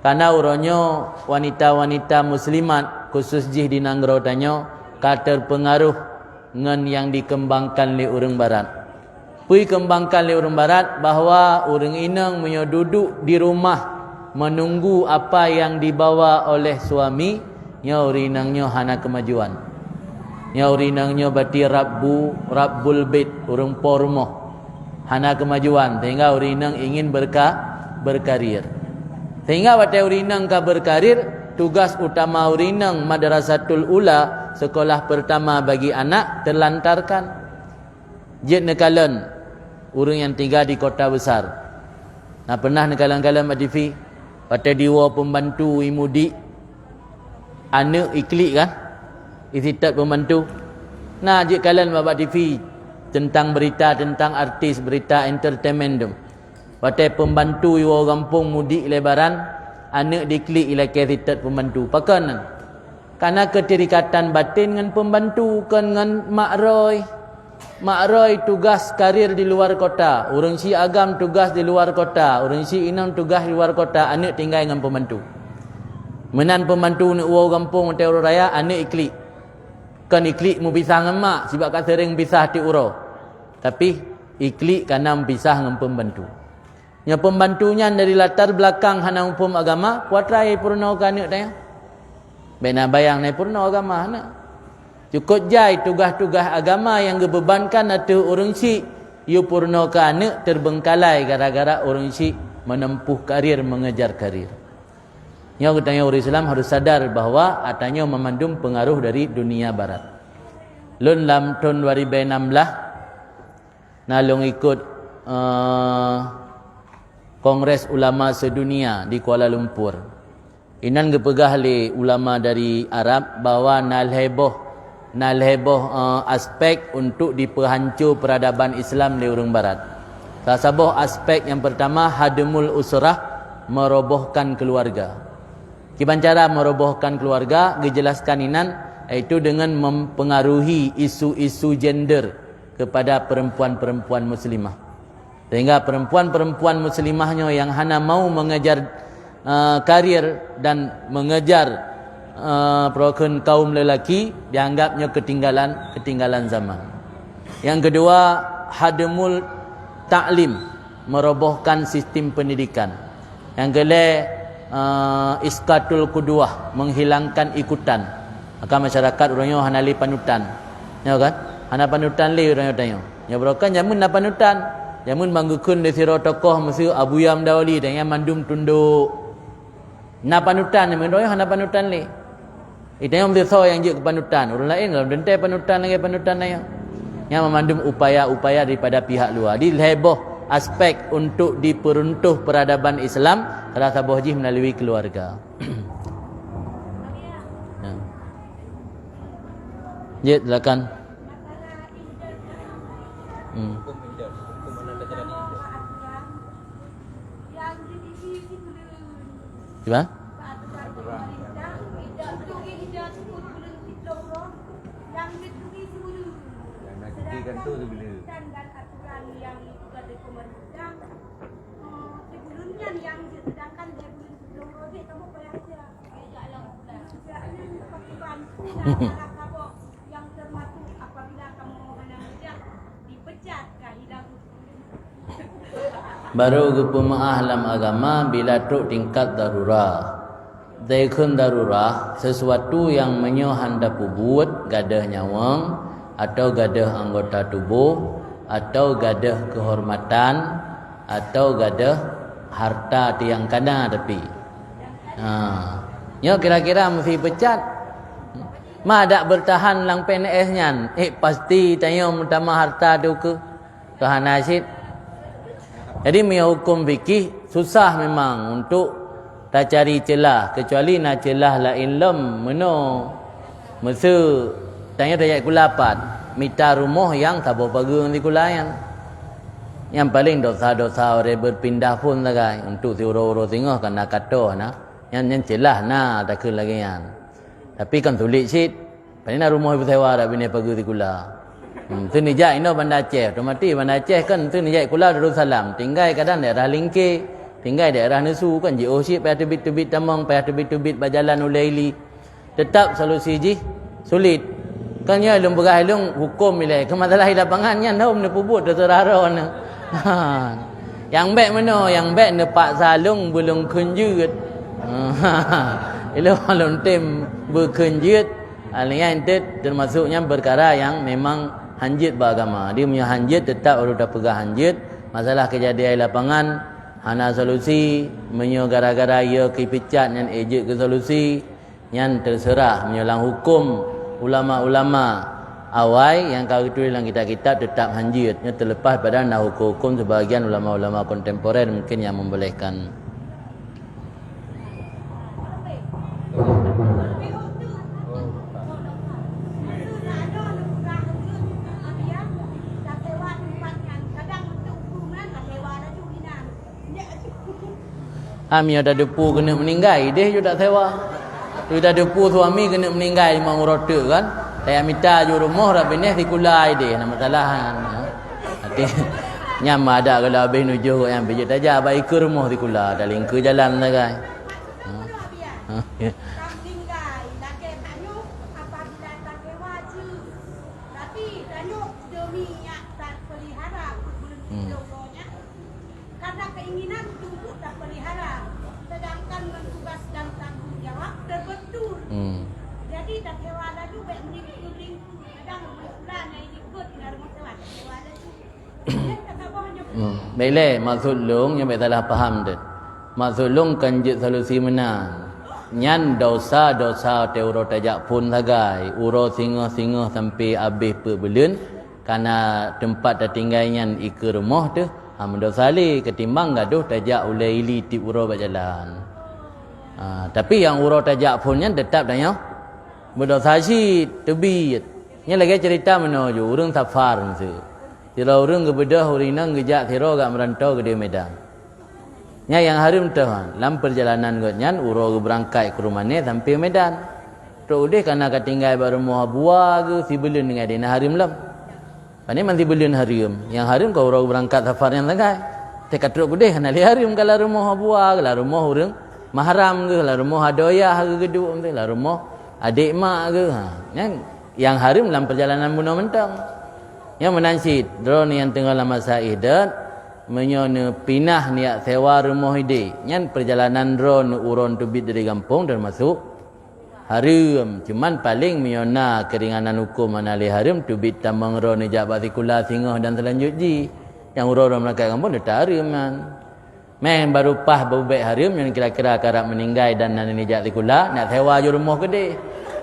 Karena urangnya wanita-wanita muslimat khusus jih di Nanggro tanya terpengaruh dengan yang dikembangkan oleh orang barat. Pui kembangkan oleh orang barat bahawa orang inang punya duduk di rumah menunggu apa yang dibawa oleh suami, nya orang inangnya hana kemajuan. Nya orang inangnya berarti rabbul bait, orang pormoh. Hana kemajuan sehingga orang inang ingin berkarir. Sehingga waktu orang inang ka berkarir, tugas utama orang inang madrasatul ula, sekolah pertama bagi anak terlantarkan. Jet nekalan orang yang tinggal di kota besar. Nah, pernah nekalan-kalan Mak TV pada diwa pembantu imudi anak iklik kan? Isitat pembantu. Nah, jik kalian Mak TV tentang berita tentang artis, berita entertainment tu. Pada pembantu iwa kampung mudik lebaran, anak diklik ila isitat pembantu. Pakan? Karena keterikatan batin dengan pembantu kan dengan Mak Roy. Mak Roy tugas karir di luar kota, orang si agam tugas di luar kota, orang si inam tugas di luar kota, anak tinggal dengan pembantu. Menan pembantu nak uau kampung Teoro Raya, anak iklik. Kan iklik mu pisah dengan mak, sebab kat sering pisah ti uro. Tapi iklik kerana pisah dengan pembantu. Yang pembantunya dari latar belakang hana hukum agama, kuatrai purna ke anak tanya. Bena bayang nai purna agama anak. Cukup jai tugas-tugas agama yang dibebankan atau orang si you purna ke anak terbengkalai gara-gara orang si menempuh karir, mengejar karir. Yang katanya orang Islam harus sadar bahawa atanya memandung pengaruh dari dunia barat. Lun dalam tahun 2016 nalung ikut Kongres Ulama Sedunia di Kuala Lumpur. Inan gepegah le ulama dari Arab bahawa nalheboh aspek untuk diperhancur peradaban Islam oleh orang barat. Salah satu aspek yang pertama hadmul usrah, merobohkan keluarga. Kiban cara merobohkan keluarga dijelaskan inan iaitu dengan mempengaruhi isu-isu gender kepada perempuan-perempuan muslimah. Sehingga perempuan-perempuan muslimahnya yang hana mau mengejar karir dan mengejar perokon kaum lelaki dianggapnya ketinggalan zaman. Yang kedua, hadmul ta'lim, merobohkan sistem pendidikan. Yang kedua, iskatul qudwah, menghilangkan ikutan. Maka masyarakat orangnya hanali panutan. Ya kan? Hana panutan le orangnya tanya. Ya berokan jamun na panutan. Jamun banggukun de siro tokoh mesti abuyam dawali dengan mandum tunduk. Na panutan orangnya hana panutan le. Itu yang berso yang je kepanutan. Orang lain kalau dentai panutan lagi panutan lain. Yang memandum upaya-upaya daripada pihak luar. Di heboh aspek untuk diperuntuh peradaban Islam salah satu haji melalui keluarga. Ya. Je, silakan. Hukum idah, hukum mana dah jalan idah. Gimana? Kan tu bila dan aturan yang dari pemerintah sebelumnya yang sedangkan dia belum dia kamu bayar dia jalan bulan jalan pakai bantu yang termasuk apabila kamu menang dipecat kah hilang baru ke pemaah dalam agama bila tuk tingkat darurah. Daikun darurah sesuatu yang menyohan dapu buat gadah nyawang atau gadah anggota tubuh atau gadah kehormatan atau gadah harta tiang kana tapi nya kira-kira mesti pecat ma dak bertahan lang PNS nyan pasti tanya utama harta tu ke Hanasid. Jadi hukum fikih susah memang untuk tak cari celah kecuali nak celah lain lem meno masa tanya tak kulapat mita rumah yang tak berpagung di kulayan. Yang paling dosa-dosa orang berpindah pun sagai untuk si uro-uro tengah kan nak kata nah. Yang celah nah tak ke lagi yang. Tapi kan sulit sikit. Paling rumah ibu sewa dak bini pagi di kula. Tu ni jai no Bandar Aceh. Otomatis Bandar Aceh kan tu ni jai kula Darussalam. Tinggal kadang daerah Lingkir, tinggal daerah Nesu kan JO sikit payah tebit-tebit tamang, payah tebit-tebit berjalan ulaili. Tetap solusi ji sulit. Kan ya lum berah lum hukum ile ke masalah lapangan nya dah ne pubut terara ne. Yang baik mana? Yang baik ne Pak Salung belum kunjut. Ilo alun tem berkunjut. Alian itu termasuknya perkara yang memang hanjit beragama. Dia punya hanjit tetap orang dah pegang hanjit. Masalah kejadian lapangan hana solusi menyo gara-gara ia kipicat yang ejek ke solusi yang terserah menyolang hukum ulama-ulama awal yang kau tulis dalam kitab-kitab tetap hanjit. Nya terlepas pada nak hukum sebahagian ulama-ulama kontemporer mungkin yang membolehkan. Ami ada depu kena meninggal, dia juga tak sewa. Dia depu suami kena meninggal memang rota kan. Saya minta ju rumah rak benih dikulai dia, nak masalah. Hati nyama ada kalau habis nuju yang biji tajah baik ke rumah dikulai, dah lingku jalan dah kan. Karena keinginan untuk tak pelihara, sedangkan tugas dan tanggung jawab terbentur. Jadi tak sewa lagi berdiri kadang bulan yang ikut dari masalah sewa lagi. Baiklah, maksud long yang baik salah faham tu. Maksud long kan je solusi menang. Nyan dosa-dosa teuro tajak pun sagai. Uro singa-singa sampai habis perbelun karena tempat tertinggal nyan ikut rumah tu. Mendosa li ketimbang gaduh tajak ulai ili tip uro berjalan. Tapi yang uro tajak pun yang tetap tanya berdosa si tebi. Nya lagi cerita menuju urang safar mesti. Tira urang ke bedah urinang gejak tiro gak merantau ke di Medan. Nya yang harum tu dalam perjalanan gotnyan uro ke berangkat ke rumah ni sampai Medan. Tok udeh kana ketinggal baru rumah buah ke si belun dengan dia harum lam. Ini nanti belian harim. Yang harim kau orang berangkat safar yang tengah. Tekat teruk gede nak lihat harim kalau rumah buah, kalau rumah orang mahram ke, kalau rumah hadoyah ke geduk tu, kalau rumah adik mak ke. Yang harim dalam perjalanan bunuh mentang. Yang menansit drone yang tengah lama saidat menyone pinah niat sewa rumah ide. Yang perjalanan drone urun tubit dari kampung dan masuk harim. Cuman paling miona keringanan hukum manali harim tubit tambang ro ni jabati kula singah dan selanjutnya yang uro-uro mereka kampung dah harim man. Main baru pah bebek harim yang kira-kira karap meninggal dan ni jabati kula nak sewa je rumah gede.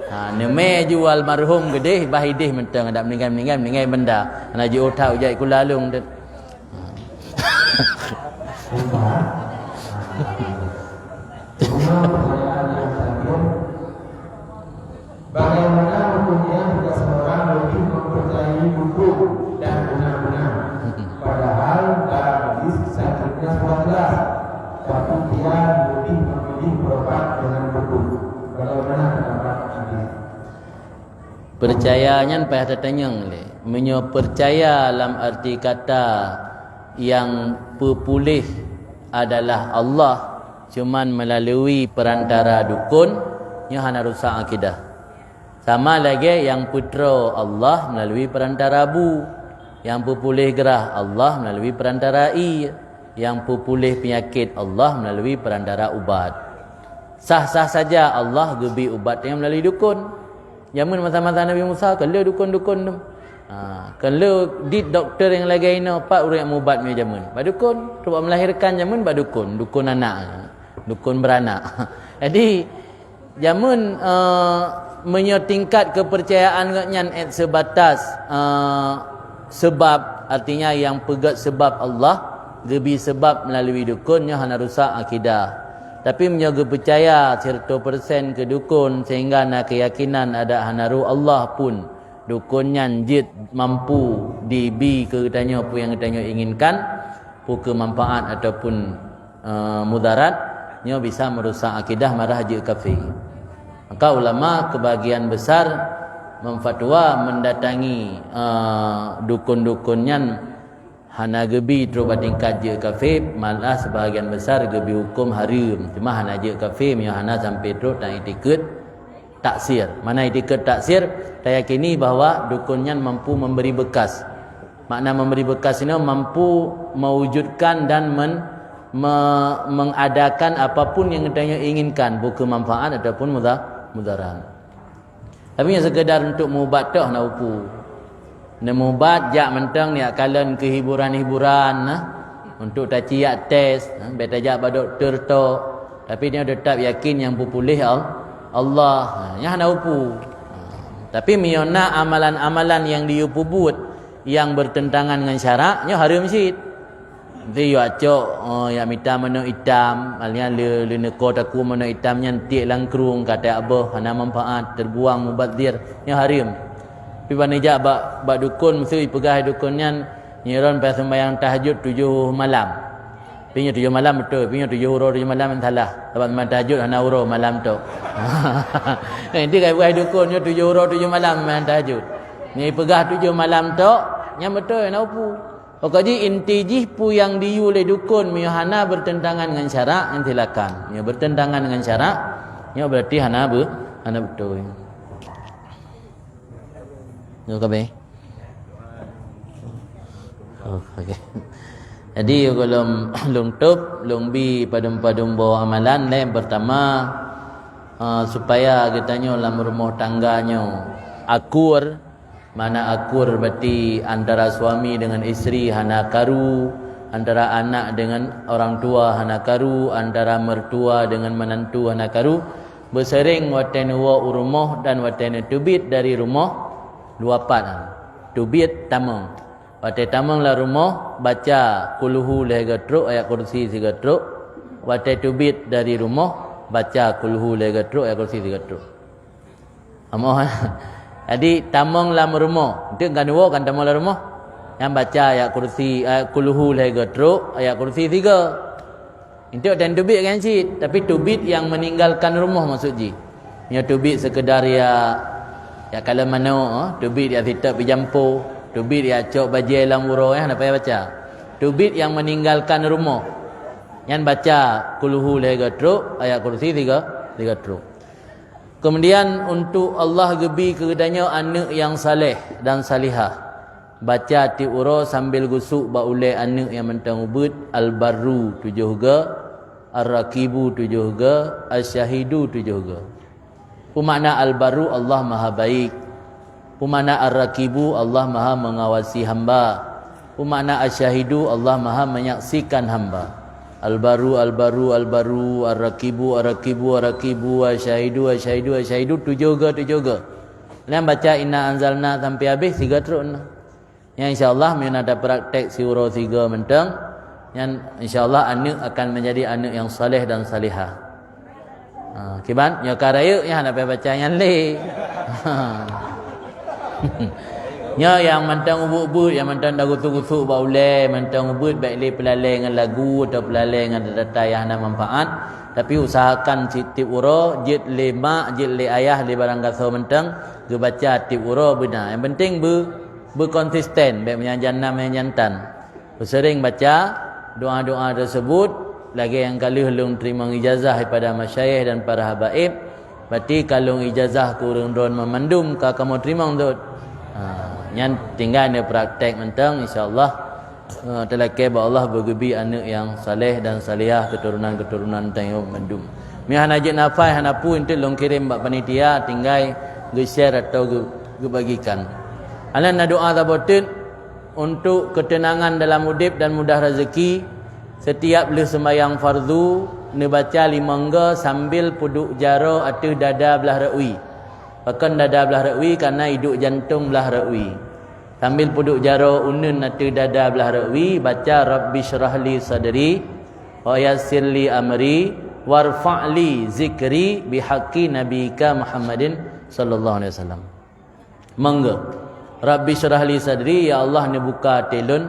Neme jual marhum gede bahidih mentang ada meninggal benda. Nak ji otak ujai kula lung det. Bagaimana hukumnya jika seorang lebih mempercayai buku dan benar-benar padahal dalam hadis sakitnya sudah jelas tapi dia lebih memilih berobat dengan buku. Bagaimana pendapat hadis? Percayanya payah tertanyang le. Menyo percaya dalam arti kata yang pepulih adalah Allah cuman melalui perantara dukun nya hana rusak akidah. Sama lagi yang putra Allah melalui perantara bu. Yang pepulih gerah Allah melalui perantara i. Yang pepulih penyakit Allah melalui perantara ubat. Sah-sah saja Allah gebi ubat yang melalui dukun. Zaman masa-masa Nabi Musa kalau dukun-dukun tu. Kalau di doktor yang lagi ini pak urang mubat mi jamun. Badukun cuba melahirkan jamun badukun, dukun anak. Dukun beranak. Jadi jamun menyotingkat kepercayaan nyan sebatas sebab, artinya yang pegat sebab Allah, gebi sebab melalui dukunnya hana rusak akidah. Tapi menjaga percaya 100% ke dukun sehingga nak keyakinan ada hanaru Allah pun dukunnya jid mampu dibi ke katanya apa yang katanya inginkan, pu ke manfaat ataupun mudarat, nya bisa merusak akidah marah je kafir. Maka ulama kebahagiaan besar memfatwa mendatangi dukun-dukunnya hana gebi terus tingkat je kafir, malah sebahagian besar gebi hukum haram. Cuma hana je kafir yang hana sampai terus tak etiket taksir. Mana etiket taksir? Saya yakini bahawa dukunnya mampu memberi bekas. Makna memberi bekas ini mampu mewujudkan dan mengadakan apapun yang katanya inginkan, bukan manfaat ataupun mudarat. Tapi yang sekedar untuk mubat dah nak upu. Nak mubat jak mentang ni akalan ke hiburan-hiburan untuk tak ciak tes, beta jak ba doktor tu. Tapi dia tetap yakin yang pulih Allah. Yang nak upu. Tapi miona amalan-amalan yang diupu buat yang bertentangan dengan syaraknya haram masjid. Dia yo acok ya minta mano hitam, alnya le neko taku mano hitam nyantik langkrung kata abah hana manfaat terbuang mubadzir nya haram. Pi banija ba dukun mesti pegah dukunnya nyiron pas sembahyang tahajud 7 malam. Pinya 7 malam betul, pinya 7 huruf 7 malam salah. Sebab sembahyang tahajud hana huruf malam tu. Nanti kai buat dukunnya 7 huruf 7 malam sembahyang tahajud. Ni pegah 7 malam tu nya betul na upu. Pokoknya intijih pu yang diu oleh dukun hana bertentangan dengan syarak yang silakan. Ya bertentangan dengan syarak, ya berarti hana betul. Yo kabe. Oh, okey. Jadi kalau lungtup, lungbi padum-padum bawa amalan yang pertama supaya kitanya dalam rumah tangganya akur. Mana akur berarti antara suami dengan isteri hana karu, antara anak dengan orang tua hana karu, antara mertua dengan menantu hana karu. Bersering watan wa rumah dan watan tubit dari rumah luapan. Tubit tamang. Watan tamang la rumah baca kulhu legatruk ayat kursi sigatruk. Watan tubit dari rumah baca kulhu legatruk ayat kursi sigatruk. Amoh. Jadi tamang lam rumah. Itu kan dua kan tamang lam rumah. Yang baca ayat kursi ayat kulhu legatruk ayat kursi 3. Itu dan tubit kan cik, tapi tubit yang meninggalkan rumah maksud ji. Ya tubit sekedar ya kalau mana tubit ya tidak pijampo, tubit ya cok bajai lang uro nak payah baca. Tubit yang meninggalkan rumah. Yang baca kulhu legatruk ayat kursi 3 truk. Kemudian untuk Allah gebi kepadanya anak yang saleh dan salihah. Baca ti'uro sambil gusuk baulai anak yang mentang ubud. Al-barru 7 ga, ar-rakibu 7 ga, asyahidu 7 ga. Pemakna al-barru Allah maha baik. Pemakna ar-rakibu Allah maha mengawasi hamba. Pemakna asyahidu Allah maha menyaksikan hamba. Al-baru, al-baru, al-baru, ar-rakibu, ar-rakibu, ar-rakibu, asyahidu, asyahidu, asyahidu 7 ga. Lain baca inna anzalna sampai habis 3 terus. Yang insya-Allah mun ada praktek surah 3 mentang, yang insya-Allah anak akan menjadi anak yang saleh dan salihah. Kiban nya karaya nya nak baca yang le. Nya yang mentang ubud yang mentang dagu-dagu baulai mentang ubud baik le pelalai dengan lagu atau pelalai dengan data yang ada manfaat, tapi usahakan tip uro jid le mak jid le ayah le barang kasau mentang ge baca tip uro benar. Yang penting berkonsisten baik menyanjana menyantan. Bersering baca doa-doa tersebut. Lagi yang kali hulung terima ijazah daripada masyayikh dan para habaib. Berarti kalau ijazah kurang don memandum ka kamu terima untuk yang tinggal ni praktek mentang insya-Allah telake ba Allah bergebi anak yang saleh dan salihah keturunan-keturunan tayum mendum. Mi hanajit nafai hanapu intu long kirim bak panitia tinggal ge share atau ge bagikan. Alan na doa tabotin untuk ketenangan dalam hidup dan mudah rezeki. Setiap le sembahyang fardu ne baca 5 engga sambil puduk jaro atau dada belah rawi. Bahkan dada belah rawi kerana hiduk jantung belah rawi. Sambil puduk jaro unun atau dada belah rawi baca Rabbi syrahli sadri wa yassirli amri warfa'li zikri bihaqqi nabika Muhammadin sallallahu alaihi wasallam. Mangga Rabbi syrahli sadri, ya Allah ni buka telun,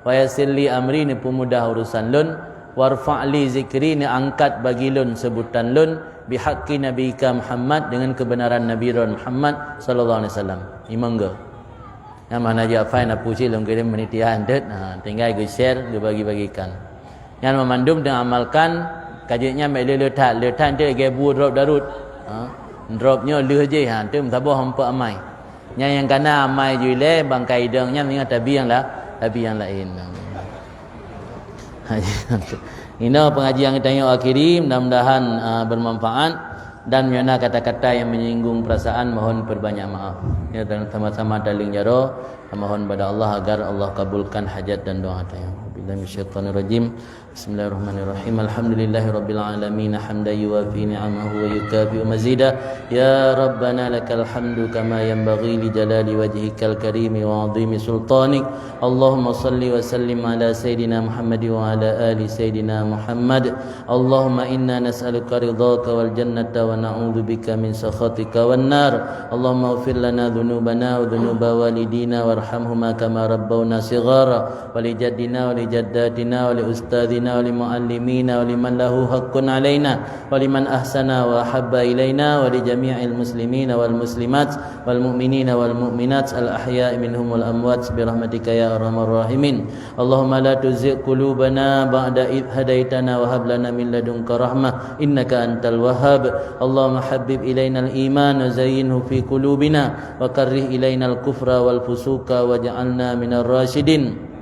wa yassirli amri ni pemudah urusan lun, warfa'li zikri ni angkat bagi lun sebutan lun, bihaqqi nabika Muhammad dengan kebenaran Nabi Muhammad sallallahu alaihi wasallam. Imangga. Yang mana je fine apa sih long kirim menitian det, tinggal gue share, gue bagi-bagikan. Yang memandum dan amalkan kajiannya mai letak dia gebu drop darut. Dropnya leh je tu mtabah hampa amai. Yang kana amai jule bangkai dengnya dengan tabi yang lain. Ini pengajian kita yang akhiri, mudah-mudahan bermanfaat dan menyana kata-kata yang menyinggung perasaan mohon perbanyak maaf. Ya, dan sama-sama daling jaro mohon pada Allah agar Allah kabulkan hajat dan doa kita. Billahi minasyaitonir rajim. Bismillahirrahmanirrahim. Alhamdulillahirabbil alamin hamdan yuwafi ni'amahu wa yukafi mazida. Ya Rabbana lakal hamdu kama yanbaghi li jalali wajhikal karim wa 'azimi sultanik. Allahumma salli wa sallim ala sayidina Muhammad wa ala ali sayidina Muhammad. Allahumma inna nas'aluka ridhaka wal jannata wa na'udzubika min sakhatika wan nar. Allahumma ighfir lana dhunubana wa dhunuba walidina warhamhuma kama rabbawna shighara wa li jaddina wa li jaddatina wa li ustadina wa li muallimina wa liman lahu haqqun alaina wa liman ahsana wa habba ilaina wa li jami'il muslimina wal muslimat wal mu'minina wal mu'minat al ahya'i minhum wal amwat bi rahmatika ya arhamar rahimin. Allahumma la tuzigh qulubana ba'da idh hadaitana wa hab lana min ladunka rahmah innaka antal wahhab. Allahumma habbib ilaina al iman wa zayyinhu fi qulubina wa karrih ilaina al kufra wal fusuqa waj'alna minar rasyidin.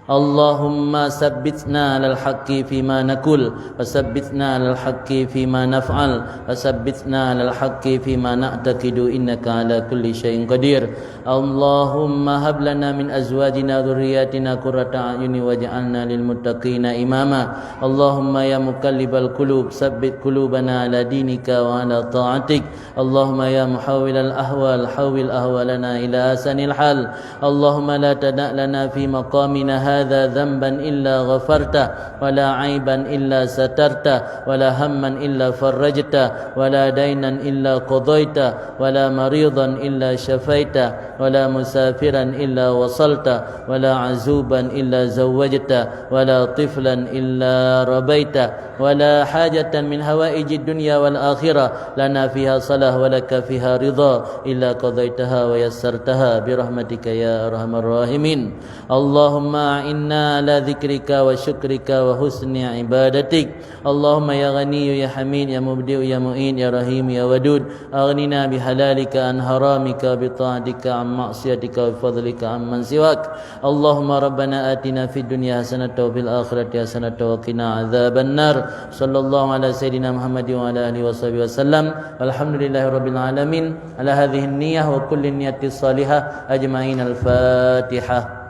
Allahumma sabbitna alal haqqi fima nakul wa sabbitna alal haqqi fima naf'al wa sabbitna alal haqqi fima na'taqidu innaka ala kulli syai'in qadir. Allahumma hab lana min azwajina dhurriyyatina qurrata a'yuni waj'alna lil muttaqina imama. Allahumma ya muqallibal qulub sabbit qulubana ala dinika wa ala ta'atik. Allahumma ya muhawwilal ahwal hawwil ahwalana ila asanil hal. Allahumma la tada' lana fi maqamina هذا ذنبا إلا غفرته ولا عيبا إلا سترته ولا هما إلا فرجته ولا دينا إلا قضيته ولا مريضا إلا شفيته ولا مسافرا إلا وصلته ولا عزوبا إلا زوجته ولا طفلا إلا ربيته ولا حاجة من هوائج الدنيا والآخرة لنا فيها صلاح ولك فيها رضا إلا قضيتها ويسرتها برحمتك يا أرحم الراحمين. اللهم إنا على ذكرك وشكرك وحسن عبادتك. اللهم يا غني يا حميد يا مبدئ يا معين يا رحيم يا ودود أغننا بحلالك عن حرامك بطاعتك عن معصيتك وبفضلك عن من سواك. اللهم ربنا آتنا في الدنيا حسنة وفي الآخرة حسنة وقنا عذاب النار. صلى الله على سيدنا محمد وعلى آله وصحبه وسلم والحمد لله رب العالمين على هذه النية وكل النية الصالحة أجمعين. الفاتحة.